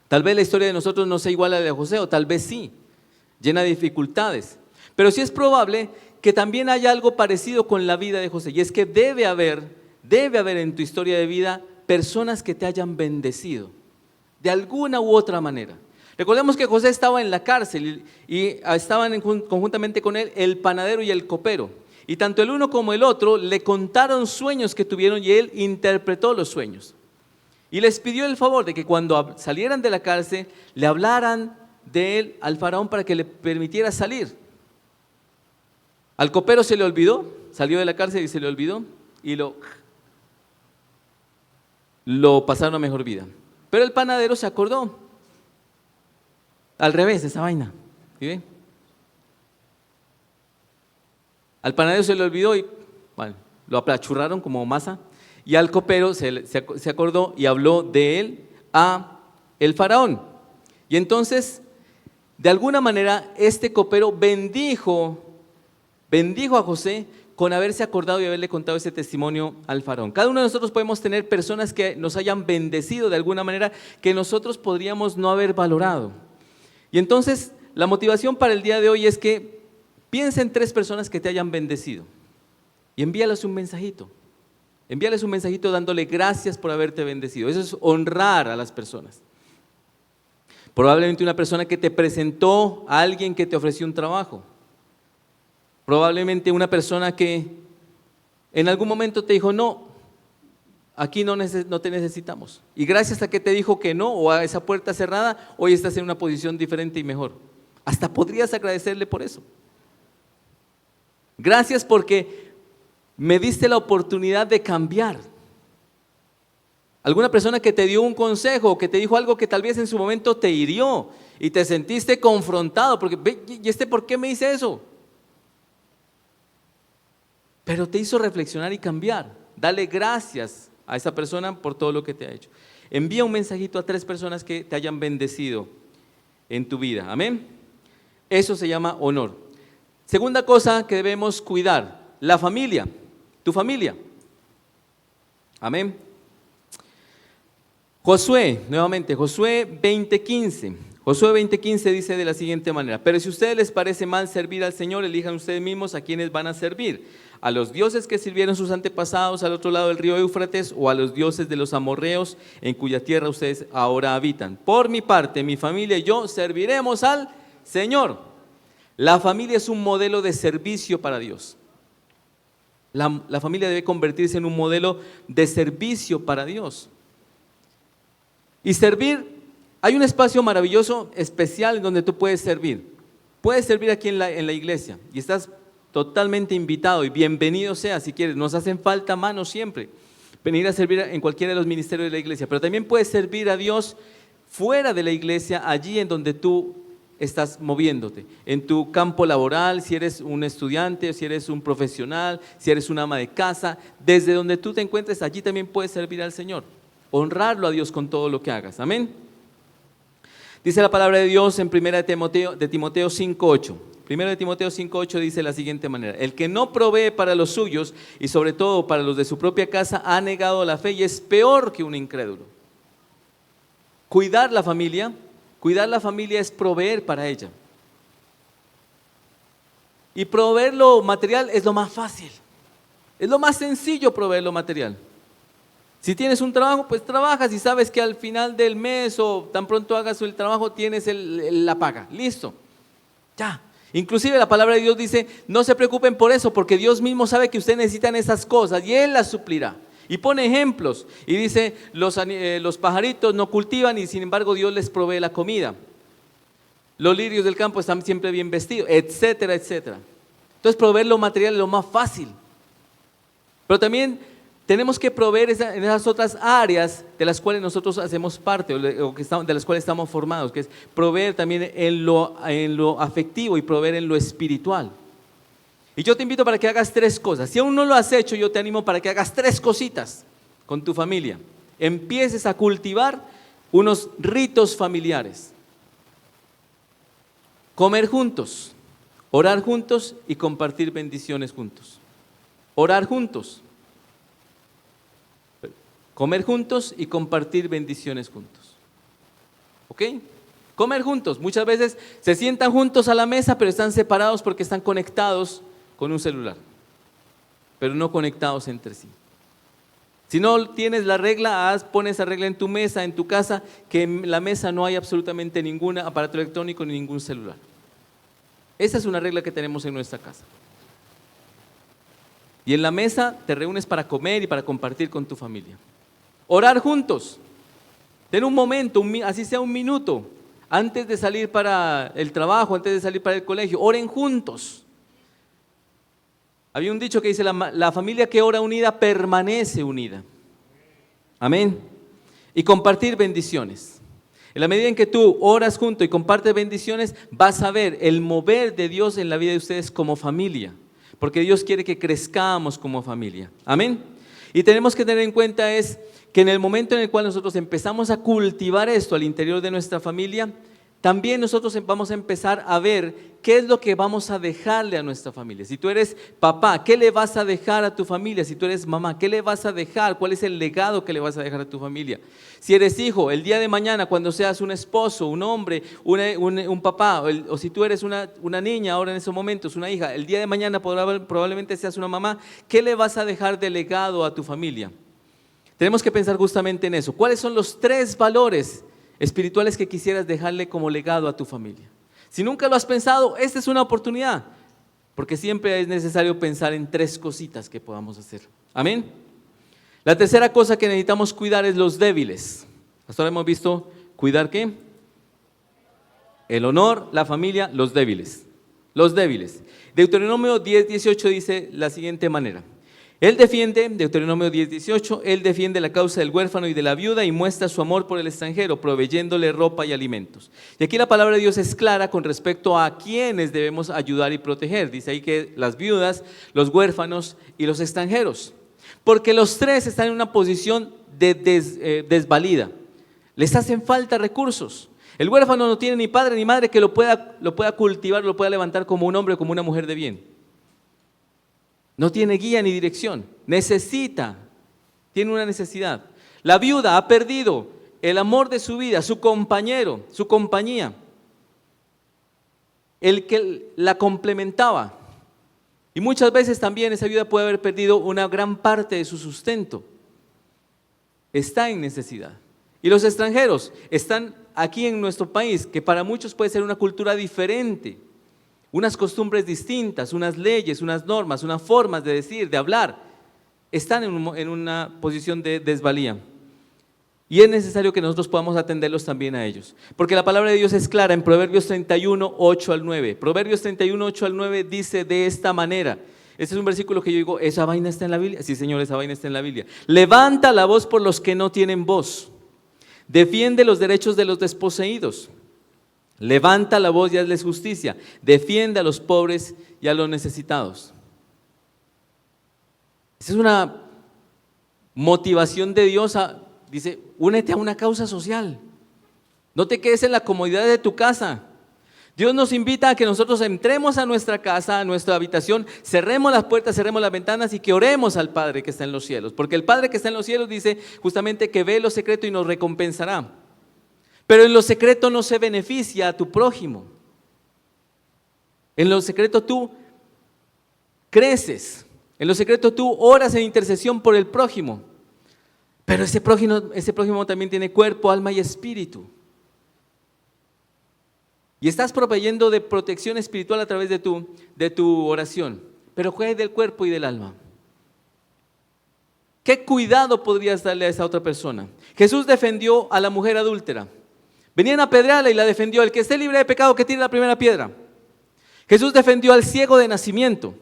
Tal vez la historia de nosotros no sea igual a la de José, o tal vez sí, llena de dificultades. Pero sí es probable que también haya algo parecido con la vida de José, y es que debe haber en tu historia de vida personas que te hayan bendecido, de alguna u otra manera. Recordemos que José estaba en la cárcel y estaban conjuntamente con él el panadero y el copero. Y tanto el uno como el otro le contaron sueños que tuvieron y él interpretó los sueños. Y les pidió el favor de que cuando salieran de la cárcel le hablaran de él al faraón para que le permitiera salir. Al copero se le olvidó, salió de la cárcel y se le olvidó y lo pasaron a mejor vida. Pero el panadero se acordó. Al revés, esa vaina. ¿Sí ven? Al panadero se le olvidó y bueno, lo apachurraron como masa. Y al copero se acordó y habló de él a el faraón. Y entonces, de alguna manera, este copero bendijo a José con haberse acordado y haberle contado ese testimonio al faraón. Cada uno de nosotros podemos tener personas que nos hayan bendecido de alguna manera que nosotros podríamos no haber valorado. Y entonces, la motivación para el día de hoy es que piensa en 3 personas que te hayan bendecido y envíales un mensajito. Envíales un mensajito dándole gracias por haberte bendecido. Eso es honrar a las personas. Probablemente una persona que te presentó a alguien que te ofreció un trabajo. Probablemente una persona que en algún momento te dijo, no, aquí no te necesitamos. Y gracias a que te dijo que no, o a esa puerta cerrada, hoy estás en una posición diferente y mejor. Hasta podrías agradecerle por eso. Gracias porque me diste la oportunidad de cambiar. Alguna persona que te dio un consejo, que te dijo algo que tal vez en su momento te hirió y te sentiste confrontado, porque, ¿y por qué me dice eso? Pero te hizo reflexionar y cambiar. Dale gracias a esa persona por todo lo que te ha hecho. Envía un mensajito a 3 personas que te hayan bendecido en tu vida. Amén. Eso se llama honor. Segunda cosa que debemos cuidar, la familia, tu familia. Amén. Nuevamente, Josué 20:15. Josué 20:15 dice de la siguiente manera: pero si a ustedes les parece mal servir al Señor, elijan ustedes mismos a quienes van a servir, a los dioses que sirvieron sus antepasados al otro lado del río Éufrates, o a los dioses de los amorreos en cuya tierra ustedes ahora habitan. Por mi parte, mi familia y yo serviremos al Señor. La familia es un modelo de servicio para Dios. La familia debe convertirse en un modelo de servicio para Dios. Y servir, hay un espacio maravilloso, especial, en donde tú puedes servir. Puedes servir aquí en la iglesia y estás totalmente invitado y bienvenido sea si quieres. Nos hacen falta manos siempre. Venir a servir en cualquiera de los ministerios de la iglesia, pero también puedes servir a Dios fuera de la iglesia, allí en donde tú estás moviéndote, en tu campo laboral, si eres un estudiante, si eres un profesional, si eres una ama de casa, desde donde tú te encuentres, allí también puedes servir al Señor. Honrarlo a Dios con todo lo que hagas. Amén. Dice la palabra de Dios en 1 de Timoteo 5:8. 1 de Timoteo 5:8 dice de la siguiente manera: el que no provee para los suyos y sobre todo para los de su propia casa ha negado la fe y es peor que un incrédulo. Cuidar la familia es proveer para ella. Y proveer lo material es lo más fácil. Es lo más sencillo proveer lo material. Si tienes un trabajo, pues trabajas y sabes que al final del mes o tan pronto hagas el trabajo tienes la paga. Listo. Ya. Inclusive la palabra de Dios dice, no se preocupen por eso, porque Dios mismo sabe que ustedes necesitan esas cosas y Él las suplirá. Y pone ejemplos y dice, los pajaritos no cultivan y sin embargo Dios les provee la comida. Los lirios del campo están siempre bien vestidos, etcétera, etcétera. Entonces proveer lo material es lo más fácil. Pero también tenemos que proveer en esas otras áreas de las cuales nosotros hacemos parte, o de las cuales estamos formados, que es proveer también en lo afectivo y proveer en lo espiritual. Y yo te invito para que hagas 3 cosas. Si aún no lo has hecho, yo te animo para que hagas 3 cositas con tu familia. Empieces a cultivar unos ritos familiares. Comer juntos, orar juntos y compartir bendiciones juntos. Orar juntos. Comer juntos y compartir bendiciones juntos. ¿Ok? Comer juntos. Muchas veces se sientan juntos a la mesa, pero están separados porque están conectados con un celular, pero no conectados entre sí. Si no tienes la regla, pon esa regla en tu mesa, en tu casa, que en la mesa no hay absolutamente ningún aparato electrónico ni ningún celular. Esa es una regla que tenemos en nuestra casa. Y en la mesa te reúnes para comer y para compartir con tu familia. Orar juntos. Ten un momento, así sea un minuto, antes de salir para el trabajo, antes de salir para el colegio. Oren juntos. Había un dicho que dice, la familia que ora unida permanece unida. Amén. Y compartir bendiciones. En la medida en que tú oras junto y compartes bendiciones, vas a ver el mover de Dios en la vida de ustedes como familia. Porque Dios quiere que crezcamos como familia. Amén. Y tenemos que tener en cuenta es que en el momento en el cual nosotros empezamos a cultivar esto al interior de nuestra familia, también nosotros vamos a empezar a ver qué es lo que vamos a dejarle a nuestra familia. Si tú eres papá, ¿qué le vas a dejar a tu familia? Si tú eres mamá, ¿qué le vas a dejar? ¿Cuál es el legado que le vas a dejar a tu familia? Si eres hijo, el día de mañana cuando seas un esposo, un hombre, un papá, o si tú eres una niña ahora en esos momentos, una hija, el día de mañana probablemente seas una mamá, ¿qué le vas a dejar de legado a tu familia? Tenemos que pensar justamente en eso. ¿Cuáles son los 3 valores espirituales que quisieras dejarle como legado a tu familia? Si nunca lo has pensado, esta es una oportunidad, porque siempre es necesario pensar en 3 cositas que podamos hacer. Amén. La tercera cosa que necesitamos cuidar es los débiles. Hasta ahora hemos visto cuidar ¿qué? El honor, la familia, los débiles. Los débiles. Deuteronomio 10:18 dice la siguiente manera. Él defiende, Deuteronomio 10:18, Él defiende la causa del huérfano y de la viuda y muestra su amor por el extranjero, proveyéndole ropa y alimentos. Y aquí la palabra de Dios es clara con respecto a quienes debemos ayudar y proteger. Dice ahí que las viudas, los huérfanos y los extranjeros. Porque los 3 están en una posición de desvalida. Les hacen falta recursos. El huérfano no tiene ni padre ni madre que lo pueda cultivar, lo pueda levantar como un hombre o como una mujer de bien. No tiene guía ni dirección, tiene una necesidad. La viuda ha perdido el amor de su vida, su compañero, su compañía, el que la complementaba. Y muchas veces también esa viuda puede haber perdido una gran parte de su sustento. Está en necesidad. Y los extranjeros están aquí en nuestro país, que para muchos puede ser una cultura diferente, unas costumbres distintas, unas leyes, unas normas, unas formas de decir, de hablar, están en una posición de desvalía. Y es necesario que nosotros podamos atenderlos también a ellos. Porque la palabra de Dios es clara en Proverbios 31, 8 al 9. Proverbios 31, 8 al 9 dice de esta manera. Este es un versículo que yo digo, ¿esa vaina está en la Biblia? Sí, Señor, esa vaina está en la Biblia. Levanta la voz por los que no tienen voz. Defiende los derechos de los desposeídos. Levanta la voz y hazles justicia. Defiende a los pobres y a los necesitados. Esa es una motivación de Dios. Dice, únete a una causa social. No te quedes en la comodidad de tu casa. Dios nos invita a que nosotros entremos a nuestra casa, a nuestra habitación, cerremos las puertas, cerremos las ventanas y que oremos al Padre que está en los cielos. Porque el Padre que está en los cielos dice justamente que ve lo secreto y nos recompensará. Pero en lo secreto no se beneficia a tu prójimo. En lo secreto tú creces. En lo secreto tú oras en intercesión por el prójimo. Pero ese prójimo también tiene cuerpo, alma y espíritu. Y estás proveyendo de protección espiritual a través de tu oración. Pero juegue del cuerpo y del alma. ¿Qué cuidado podrías darle a esa otra persona? Jesús defendió a la mujer adúltera. Venían a apedrearla y la defendió. El que esté libre de pecado, que tire la primera piedra. Jesús defendió al ciego de nacimiento.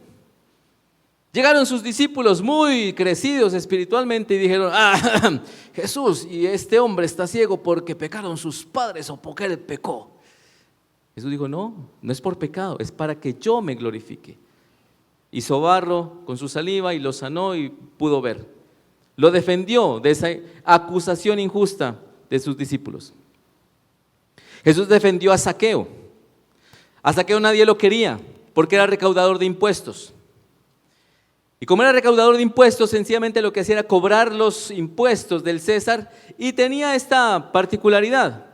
Llegaron sus discípulos muy crecidos espiritualmente y dijeron, Jesús, y este hombre está ciego porque pecaron sus padres o porque él pecó. Jesús dijo, no es por pecado, es para que yo me glorifique. Hizo barro con su saliva y lo sanó y pudo ver. Lo defendió de esa acusación injusta de sus discípulos. Jesús defendió a Zaqueo. A Zaqueo nadie lo quería porque era recaudador de impuestos. Y como era recaudador de impuestos, sencillamente lo que hacía era cobrar los impuestos del César y tenía esta particularidad.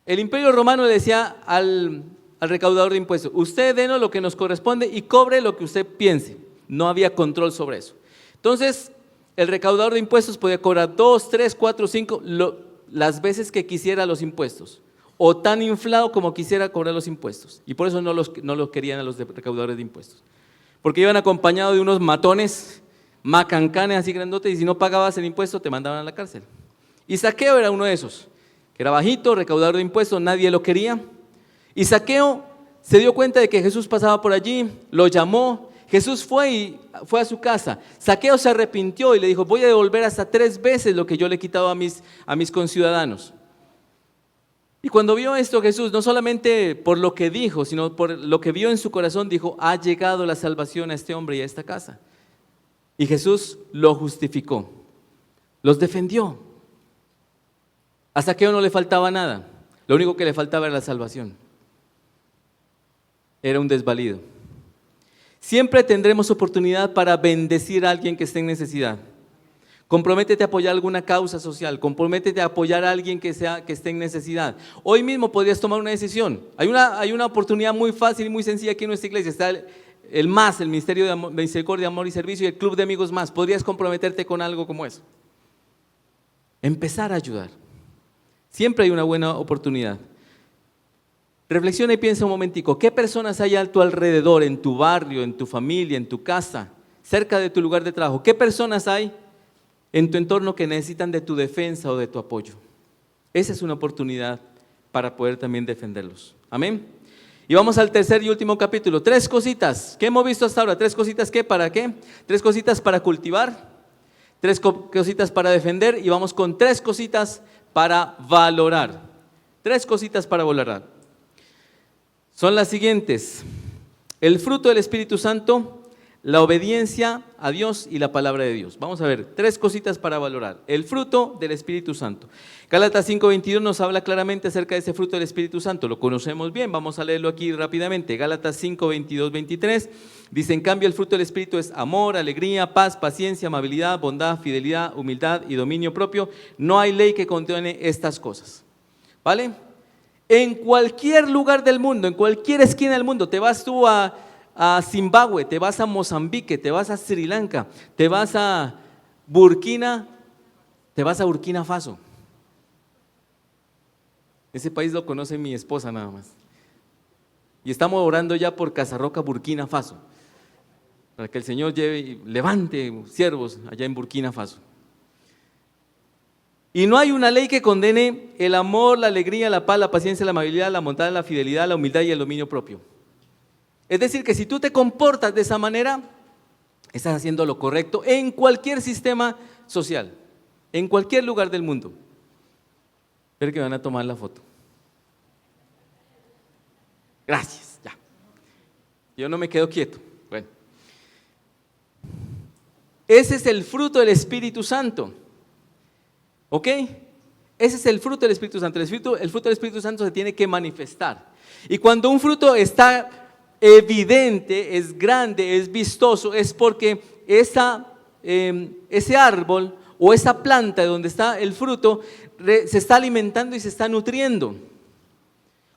El Imperio Romano le decía al recaudador de impuestos: usted denos lo que nos corresponde y cobre lo que usted piense. No había control sobre eso. Entonces, el recaudador de impuestos podía cobrar 2, 3, 4, 5, las veces que quisiera los impuestos, o tan inflado como quisiera cobrar los impuestos. Y por eso no los querían a los recaudadores de impuestos, porque iban acompañados de unos matones, macancanes así grandotes, y si no pagabas el impuesto te mandaban a la cárcel. Y Zaqueo era uno de esos, que era bajito, recaudador de impuestos, nadie lo quería. Y Zaqueo se dio cuenta de que Jesús pasaba por allí, lo llamó. Jesús fue a su casa. Zaqueo se arrepintió y le dijo: voy a devolver hasta 3 veces lo que yo le he quitado a mis conciudadanos. Y cuando vio esto Jesús, no solamente por lo que dijo, sino por lo que vio en su corazón, dijo: ha llegado la salvación a este hombre y a esta casa. Y Jesús lo justificó, los defendió. A Zaqueo no le faltaba nada, lo único que le faltaba era la salvación. Era un desvalido. Siempre tendremos oportunidad para bendecir a alguien que esté en necesidad. Comprométete a apoyar alguna causa social, comprométete a apoyar a alguien que esté en necesidad. Hoy mismo podrías tomar una decisión. Hay una oportunidad muy fácil y muy sencilla aquí en nuestra iglesia. Está el Ministerio de Misericordia, Amor y Servicio, y el Club de Amigos Más. Podrías comprometerte con algo como eso. Empezar a ayudar. Siempre hay una buena oportunidad. Reflexiona y piensa un momentico: ¿qué personas hay a tu alrededor, en tu barrio, en tu familia, en tu casa, cerca de tu lugar de trabajo? ¿Qué personas hay en tu entorno que necesitan de tu defensa o de tu apoyo? Esa es una oportunidad para poder también defenderlos. Amén. Y vamos al tercer y último capítulo. 3 cositas. ¿Qué hemos visto hasta ahora? 3 cositas. ¿Qué? ¿Para qué? 3 cositas para cultivar, 3 cositas para defender, y vamos con 3 cositas para valorar. 3 cositas para valorar. Son las siguientes: el fruto del Espíritu Santo, la obediencia a Dios y la palabra de Dios. Vamos a ver, 3 cositas para valorar. El fruto del Espíritu Santo. Gálatas 5:22 nos habla claramente acerca de ese fruto del Espíritu Santo. Lo conocemos bien, vamos a leerlo aquí rápidamente. Gálatas 5:22, 23 dice: en cambio el fruto del Espíritu es amor, alegría, paz, paciencia, amabilidad, bondad, fidelidad, humildad y dominio propio. No hay ley que condene estas cosas. ¿Vale? En cualquier lugar del mundo, en cualquier esquina del mundo, te vas tú a Zimbabue, te vas a Mozambique, te vas a Sri Lanka, te vas a Burkina Faso. Ese país lo conoce mi esposa nada más. Y estamos orando ya por Casarroca, Burkina Faso, para que el Señor lleve y levante siervos allá en Burkina Faso. Y no hay una ley que condene el amor, la alegría, la paz, la paciencia, la amabilidad, la bondad, la fidelidad, la humildad y el dominio propio. Es decir, que si tú te comportas de esa manera, estás haciendo lo correcto en cualquier sistema social, en cualquier lugar del mundo. Espero que van a tomar la foto. Gracias, ya. Yo no me quedo quieto. Bueno. Ese es el fruto del Espíritu Santo. ¿Ok? Ese es el fruto del Espíritu Santo. El fruto del Espíritu Santo se tiene que manifestar. Y cuando un fruto está evidente, es grande, es vistoso, es porque ese árbol o esa planta donde está el fruto se está alimentando y se está nutriendo.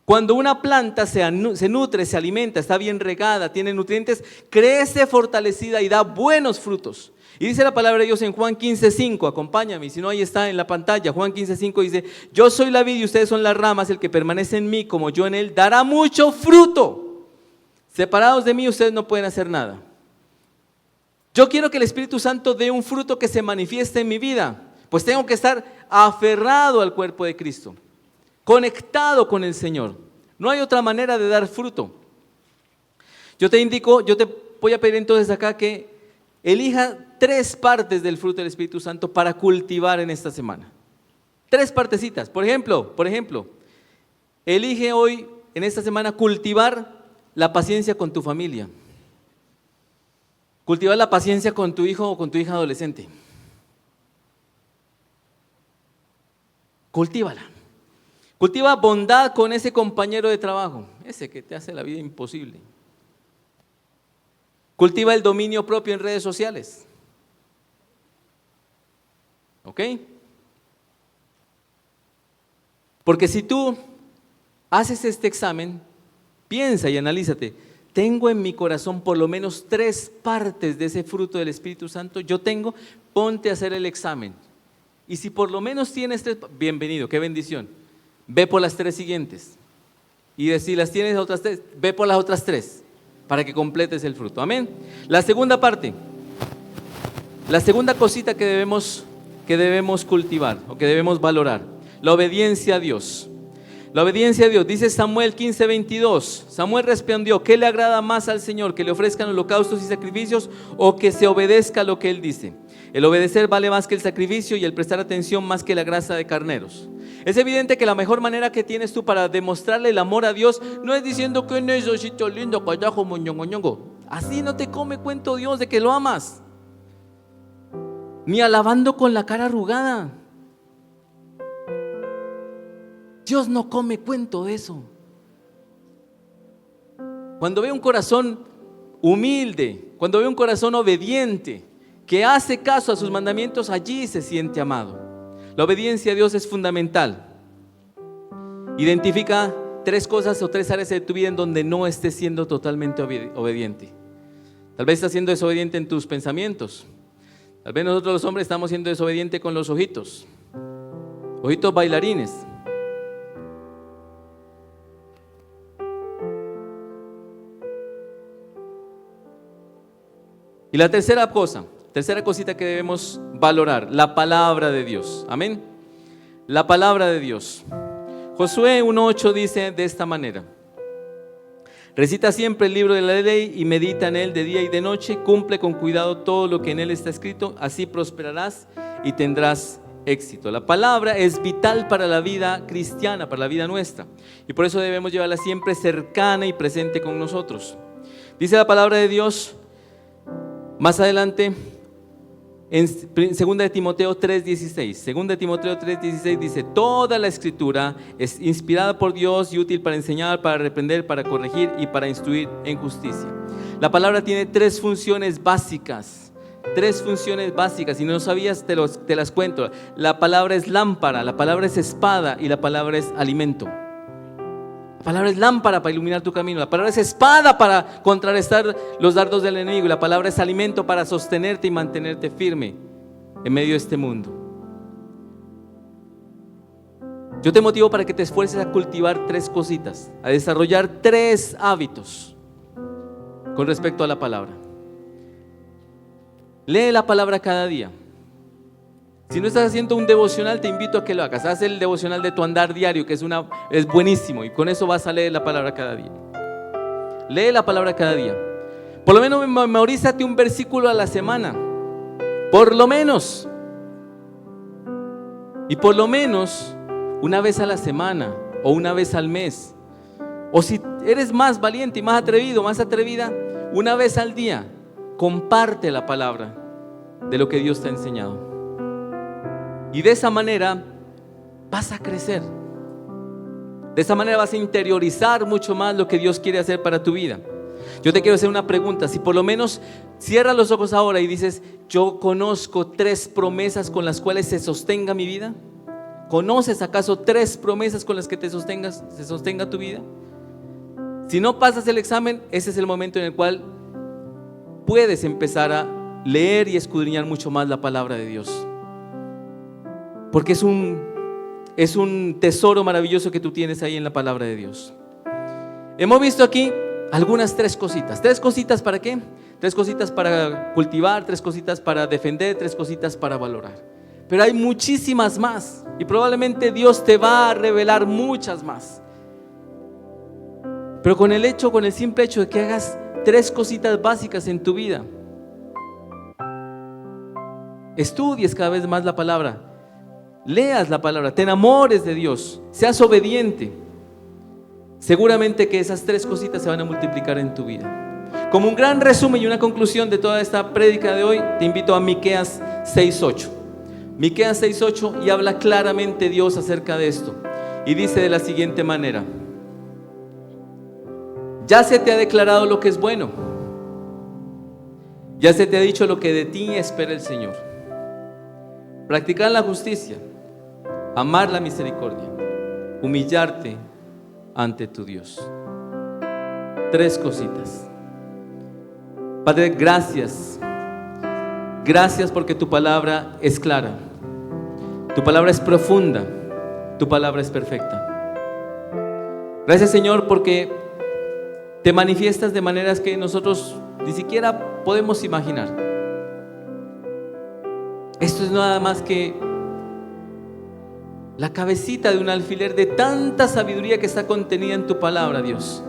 Cuando una planta se nutre, se alimenta, está bien regada, tiene nutrientes, crece fortalecida y da buenos frutos. Y dice la palabra de Dios en Juan 15:5, acompáñame, si no ahí está en la pantalla. Juan 15:5 dice: yo soy la vid y ustedes son las ramas, el que permanece en mí como yo en él dará mucho fruto. Separados de mí ustedes no pueden hacer nada. Yo quiero que el Espíritu Santo dé un fruto que se manifieste en mi vida, pues tengo que estar aferrado al cuerpo de Cristo, conectado con el Señor. No hay otra manera de dar fruto. Yo te voy a pedir entonces acá que elija 3 partes del fruto del Espíritu Santo para cultivar en esta semana. 3 partecitas. Por ejemplo, elige hoy, en esta semana, cultivar la paciencia con tu familia. Cultivar la paciencia con tu hijo o con tu hija adolescente. Cultívala. Cultiva bondad con ese compañero de trabajo, ese que te hace la vida imposible. Cultiva el dominio propio en redes sociales. ¿Ok? Porque si tú haces este examen, piensa y analízate. ¿Tengo en mi corazón por lo menos 3 partes de ese fruto del Espíritu Santo? Yo tengo, ponte a hacer el examen. Y si por lo menos tienes 3, bienvenido, qué bendición. Ve por las 3 siguientes. Y si las tienes otras 3, ve por las otras 3 para que completes el fruto. Amén. La segunda parte, la segunda cosita que debemos cultivar o que debemos valorar, la obediencia a Dios. La obediencia a Dios, dice Samuel 15:22. Samuel respondió: ¿qué le agrada más al Señor? ¿Que le ofrezcan holocaustos y sacrificios o que se obedezca lo que Él dice? El obedecer vale más que el sacrificio y el prestar atención más que la grasa de carneros. Es evidente que la mejor manera que tienes tú para demostrarle el amor a Dios no es diciendo que necesito lindo, callajo, moñongo. Así no te come cuento Dios de que lo amas. Ni alabando con la cara arrugada. Dios no come cuento de eso. Cuando ve un corazón humilde, cuando ve un corazón obediente, que hace caso a sus mandamientos, allí se siente amado. La obediencia a Dios es fundamental. Identifica 3 cosas o 3 áreas de tu vida en donde no estés siendo totalmente obediente. Tal vez estás siendo desobediente en tus pensamientos. Tal vez nosotros los hombres estamos siendo desobedientes con los ojitos bailarines. Y la tercera cosita que debemos valorar, la palabra de Dios. Amén. La palabra de Dios. Josué 1:8 dice de esta manera: recita siempre el libro de la ley y medita en él de día y de noche, cumple con cuidado todo lo que en él está escrito, así prosperarás y tendrás éxito. La palabra es vital para la vida cristiana, para la vida nuestra, y por eso debemos llevarla siempre cercana y presente con nosotros. Dice la palabra de Dios más adelante en 2 de Timoteo 3:16. 2 de Timoteo 3:16 dice: toda la escritura es inspirada por Dios y útil para enseñar, para reprender, para corregir y para instruir en justicia. La palabra tiene 3 funciones básicas. 3 funciones básicas. Si no sabías, te las cuento. La palabra es lámpara, la palabra es espada y la palabra es alimento. La palabra es lámpara para iluminar tu camino. La palabra es espada para contrarrestar los dardos del enemigo. Y la palabra es alimento para sostenerte y mantenerte firme en medio de este mundo. Yo te motivo para que te esfuerces a cultivar 3 cositas, a desarrollar 3 hábitos con respecto a la palabra. Lee la palabra cada día. Si no estás haciendo un devocional, te invito a que lo hagas. Haz el devocional de tu andar diario, que es buenísimo, y con eso vas a leer la palabra cada día. Lee la palabra cada día. Por lo menos memorízate un versículo a la semana. Por lo menos. Y por lo menos una vez a la semana o una vez al mes. O si eres más valiente y más atrevido, más atrevida, una vez al día, comparte la palabra de lo que Dios te ha enseñado. Y de esa manera vas a crecer. De esa manera vas a interiorizar mucho más lo que Dios quiere hacer para tu vida. Yo te quiero hacer una pregunta. Si por lo menos cierras los ojos ahora y dices: yo conozco 3 promesas con las cuales se sostenga mi vida. ¿Conoces acaso 3 promesas con las que se sostenga tu vida? Si no pasas el examen, ese es el momento en el cual puedes empezar a leer y escudriñar mucho más la palabra de Dios. Porque es un tesoro maravilloso que tú tienes ahí en la palabra de Dios. Hemos visto aquí algunas 3 cositas. 3 cositas ¿para qué? 3 cositas para cultivar, 3 cositas para defender, 3 cositas para valorar. Pero hay muchísimas más y probablemente Dios te va a revelar muchas más. Pero con el simple hecho de que hagas 3 cositas básicas en tu vida, estudies cada vez más la palabra, leas la palabra, te enamores de Dios, seas obediente, seguramente que esas 3 cositas se van a multiplicar en tu vida. Como un gran resumen y una conclusión de toda esta prédica de hoy, te invito a Miqueas 6:8. Miqueas 6:8, y habla claramente Dios acerca de esto, y dice de la siguiente manera: ya se te ha declarado lo que es bueno, Ya se te ha dicho lo que de ti espera el Señor: practicar la justicia, amar la misericordia, humillarte ante tu Dios. 3 cositas. Padre, gracias. Gracias porque tu palabra es clara, tu palabra es profunda, tu palabra es perfecta. Gracias, Señor, porque te manifiestas de maneras que nosotros ni siquiera podemos imaginar. Esto es nada más que la cabecita de un alfiler de tanta sabiduría que está contenida en tu palabra, Dios.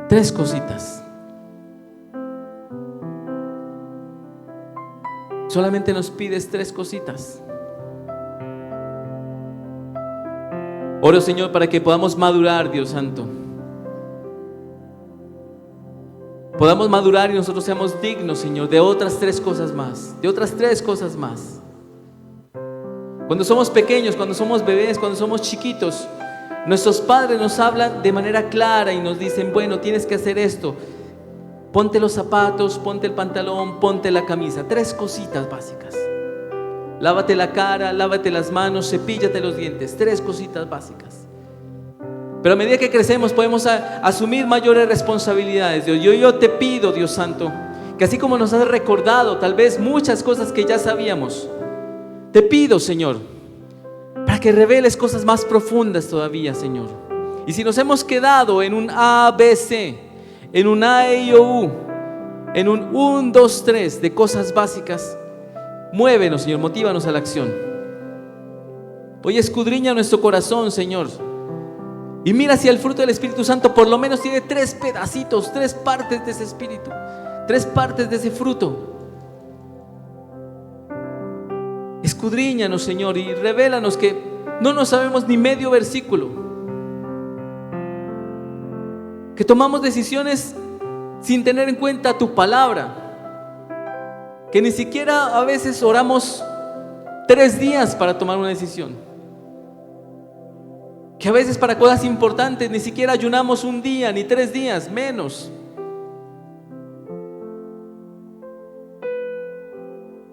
3 cositas. Solamente nos pides 3 cositas. Oro, Señor, para que podamos madurar, Dios Santo. Podamos madurar y nosotros seamos dignos, Señor, de otras 3 cosas más. De otras 3 cosas más. Cuando somos pequeños, cuando somos bebés, cuando somos chiquitos, nuestros padres nos hablan de manera clara y nos dicen: bueno, tienes que hacer esto. Ponte los zapatos, ponte el pantalón, ponte la camisa. 3 cositas básicas. Lávate la cara, lávate las manos, cepíllate los dientes. 3 cositas básicas. Pero a medida que crecemos podemos asumir mayores responsabilidades, Dios. Yo te pido, Dios Santo, que así como nos has recordado tal vez muchas cosas que ya sabíamos, te pido, Señor, para que reveles cosas más profundas todavía, Señor. Y si nos hemos quedado en un A, B, C, en un A, E, I, O, U, en un 1, 2, 3 de cosas básicas, muévenos, Señor, motívanos a la acción. Hoy escudriña nuestro corazón, Señor, y mira si el fruto del Espíritu Santo por lo menos tiene 3 pedacitos, 3 partes de ese Espíritu, 3 partes de ese fruto. Escudriñanos, Señor, y revélanos que no nos sabemos ni medio versículo, que tomamos decisiones sin tener en cuenta tu palabra, que ni siquiera a veces oramos 3 días para tomar una decisión, que a veces para cosas importantes ni siquiera ayunamos 1 día ni 3 días, menos,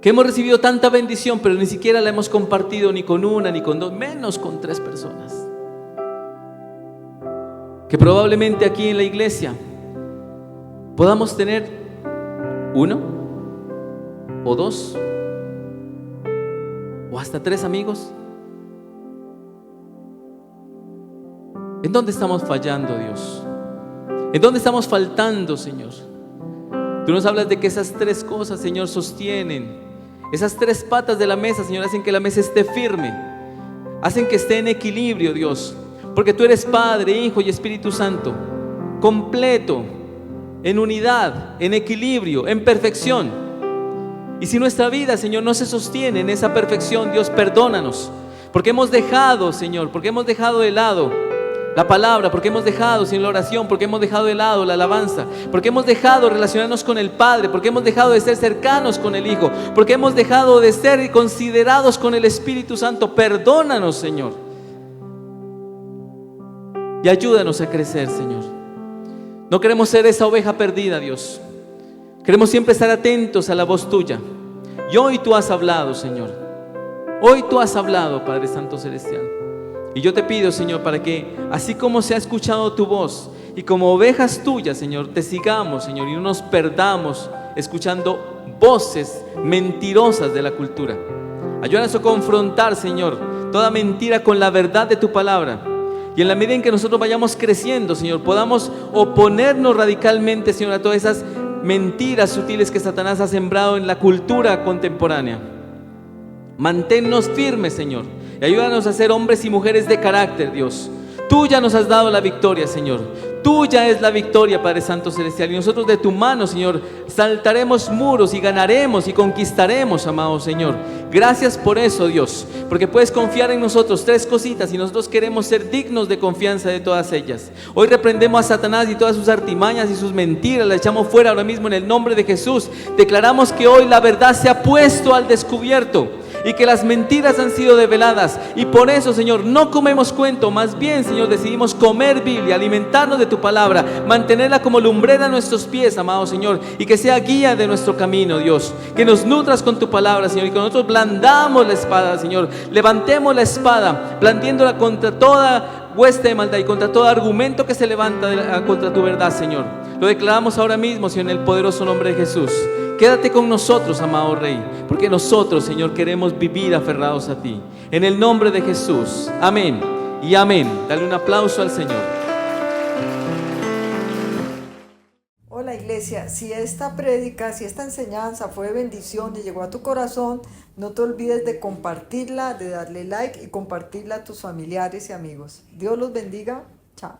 que hemos recibido tanta bendición pero ni siquiera la hemos compartido ni con 1 ni con 2, menos con 3 personas. Que probablemente aquí en la iglesia podamos tener 1 o 2 o hasta 3 amigos. ¿En dónde estamos fallando, Dios? ¿En dónde estamos faltando, Señor? Tú nos hablas de que esas 3 cosas, Señor, sostienen. Esas 3 patas de la mesa, Señor, hacen que la mesa esté firme, hacen que esté en equilibrio, Dios. Porque tú eres Padre, Hijo y Espíritu Santo, completo, en unidad, en equilibrio, en perfección. Y si nuestra vida, Señor, no se sostiene en esa perfección, Dios, perdónanos. Porque hemos dejado, Señor, porque hemos dejado de lado la palabra, porque hemos dejado, Señor, la oración, porque hemos dejado de lado la alabanza, porque hemos dejado de relacionarnos con el Padre, porque hemos dejado de ser cercanos con el Hijo, porque hemos dejado de ser considerados con el Espíritu Santo. Perdónanos, Señor. Y ayúdanos a crecer, Señor. No queremos ser esa oveja perdida, Dios. Queremos siempre estar atentos a la voz tuya. Y hoy tú has hablado, Señor. Hoy tú has hablado, Padre Santo Celestial. Y yo te pido, Señor, para que así como se ha escuchado tu voz y como ovejas tuyas, Señor, te sigamos, Señor, y no nos perdamos escuchando voces mentirosas de la cultura. Ayúdanos a confrontar, Señor, toda mentira con la verdad de tu palabra. Y en la medida en que nosotros vayamos creciendo, Señor, podamos oponernos radicalmente, Señor, a todas esas mentiras sutiles que Satanás ha sembrado en la cultura contemporánea. Manténnos firmes, Señor, y ayúdanos a ser hombres y mujeres de carácter, Dios. Tú ya nos has dado la victoria, Señor. Tuya es la victoria, Padre Santo Celestial. Y nosotros de tu mano, Señor, saltaremos muros y ganaremos y conquistaremos, amado Señor. Gracias por eso, Dios, porque puedes confiar en nosotros. 3 cositas y nosotros queremos ser dignos de confianza de todas ellas. Hoy reprendemos a Satanás y todas sus artimañas y sus mentiras. Las echamos fuera ahora mismo en el nombre de Jesús. Declaramos que hoy la verdad se ha puesto al descubierto y que las mentiras han sido develadas. Y por eso, Señor, no comemos cuento, más bien, Señor, decidimos comer Biblia, alimentarnos de tu palabra, mantenerla como lumbrera a nuestros pies, amado Señor, y que sea guía de nuestro camino, Dios. Que nos nutras con tu palabra, Señor, y que nosotros blandamos la espada, Señor. Levantemos la espada, blandiéndola contra toda hueste de maldad y contra todo argumento que se levanta contra tu verdad, Señor. Lo declaramos ahora mismo, Señor, en el poderoso nombre de Jesús. Quédate con nosotros, amado Rey, porque nosotros, Señor, queremos vivir aferrados a ti. En el nombre de Jesús. Amén y amén. Dale un aplauso al Señor. Hola iglesia, si esta prédica, si esta enseñanza fue de bendición y llegó a tu corazón, no te olvides de compartirla, de darle like y compartirla a tus familiares y amigos. Dios los bendiga. Chao.